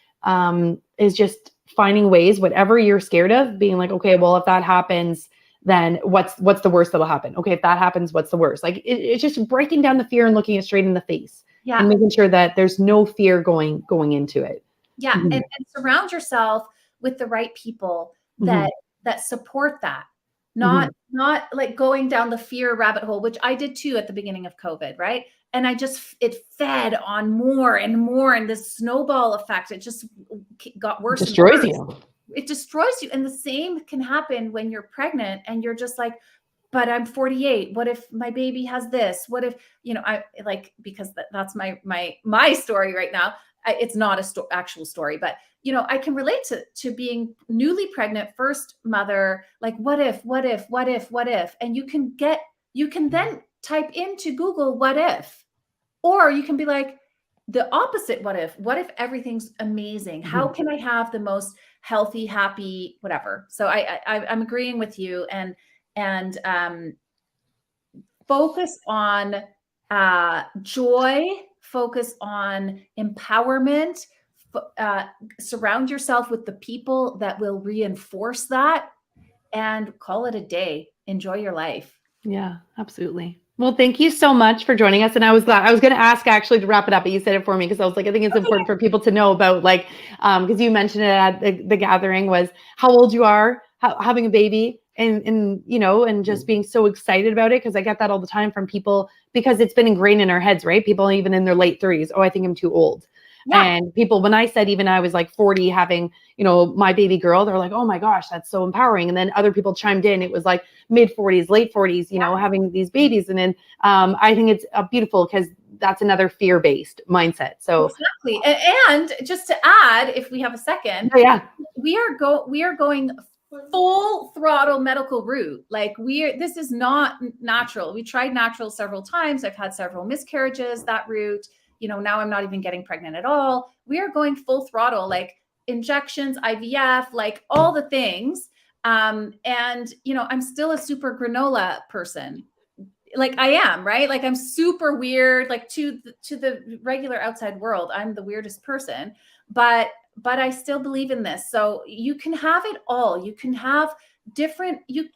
is just finding ways, whatever you're scared of, being like, okay, well, if that happens, then what's the worst that'll happen? Okay, if that happens, what's the worst? Like, it's just breaking down the fear and looking it straight in the face, and making sure that there's no fear going into it. Yeah, mm-hmm. and surround yourself with the right people that support that. Not like going down the fear rabbit hole, which I did too at the beginning of COVID, right? And it fed on more and more, and this snowball effect, it just got worse. Destroys you. It destroys you. And the same can happen when you're pregnant and you're just like, but I'm 48. What if my baby has this? What if, I like, because that's my story right now. It's not a actual story, but I can relate to being newly pregnant, first mother, like, what if, and you can then type into Google, what if, or you can be like the opposite. What if everything's amazing? How can I have the most healthy, happy, whatever? So I'm agreeing with you, and focus on joy, focus on empowerment, surround yourself with the people that will reinforce that, and call it a day. Enjoy your life. Yeah, absolutely. Well, thank you so much for joining us. And I was glad, I was going to ask actually to wrap it up, but you said it for me, because I was like, I think it's important for people to know about, like, because you mentioned it at the gathering, was how old you are, having a baby, and and just being so excited about it. Because I get that all the time from people, because it's been ingrained in our heads, right? People even in their late 30s, oh, I think I'm too old. Yeah. And people, when I said even I was like 40 having, my baby girl, they're like, oh my gosh, that's so empowering. And then other people chimed in. It was like mid 40s, late 40s, having these babies. And then I think it's beautiful, because that's another fear-based mindset. So exactly. And just to add, if we have a second, we are going full throttle medical route. Like, this is not natural. We tried natural several times. I've had several miscarriages that route. Now I'm not even getting pregnant at all. We are going full throttle, like injections, IVF, like all the things. And I'm still a super granola person. Like, I am, right? Like, I'm super weird, like to the regular outside world, I'm the weirdest person, but I still believe in this. So you can have it all. You can have different, you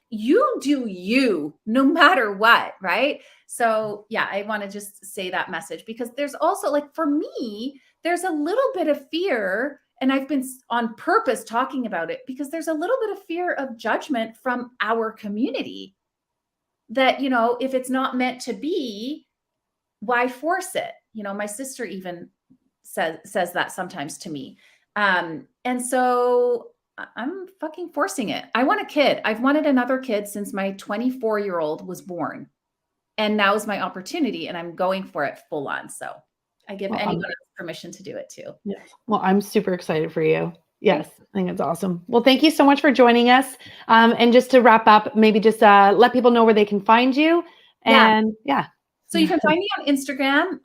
do you, no matter what, right? So yeah, I want to just say that message, because there's also, like, for me, there's a little bit of fear, and I've been on purpose talking about it, because there's a little bit of fear of judgment from our community, that, if it's not meant to be, why force it? My sister even says that sometimes to me. And so I'm fucking forcing it. I want a kid. I've wanted another kid since my 24-year-old was born. And now is my opportunity, and I'm going for it full on. So I give anyone permission to do it too. Yes. Well, I'm super excited for you. Yes, I think it's awesome. Well, thank you so much for joining us. And just to wrap up, maybe just let people know where they can find you. And So you can find me on Instagram,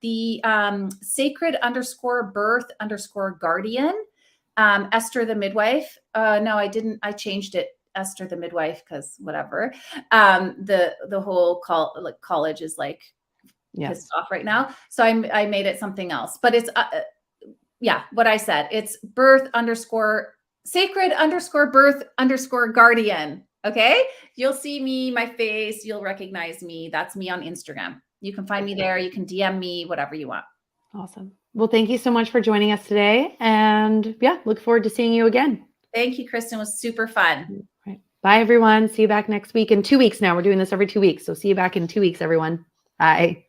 the sacred_birth_guardian, Esther the midwife. No, I didn't. I changed it. Esther the midwife, because whatever. The whole college is like pissed off right now. So I made it something else, but it's what I said. It's birth_sacred_birth_guardian. Okay. You'll see me, my face, you'll recognize me. That's me on Instagram. You can find me there. You can DM me, whatever you want. Awesome. Well, thank you so much for joining us today. And look forward to seeing you again. Thank you, Kristen. It was super fun. Right. Bye, everyone. See you back next week. In 2 weeks now. We're doing this every 2 weeks. So see you back in 2 weeks, everyone. Bye.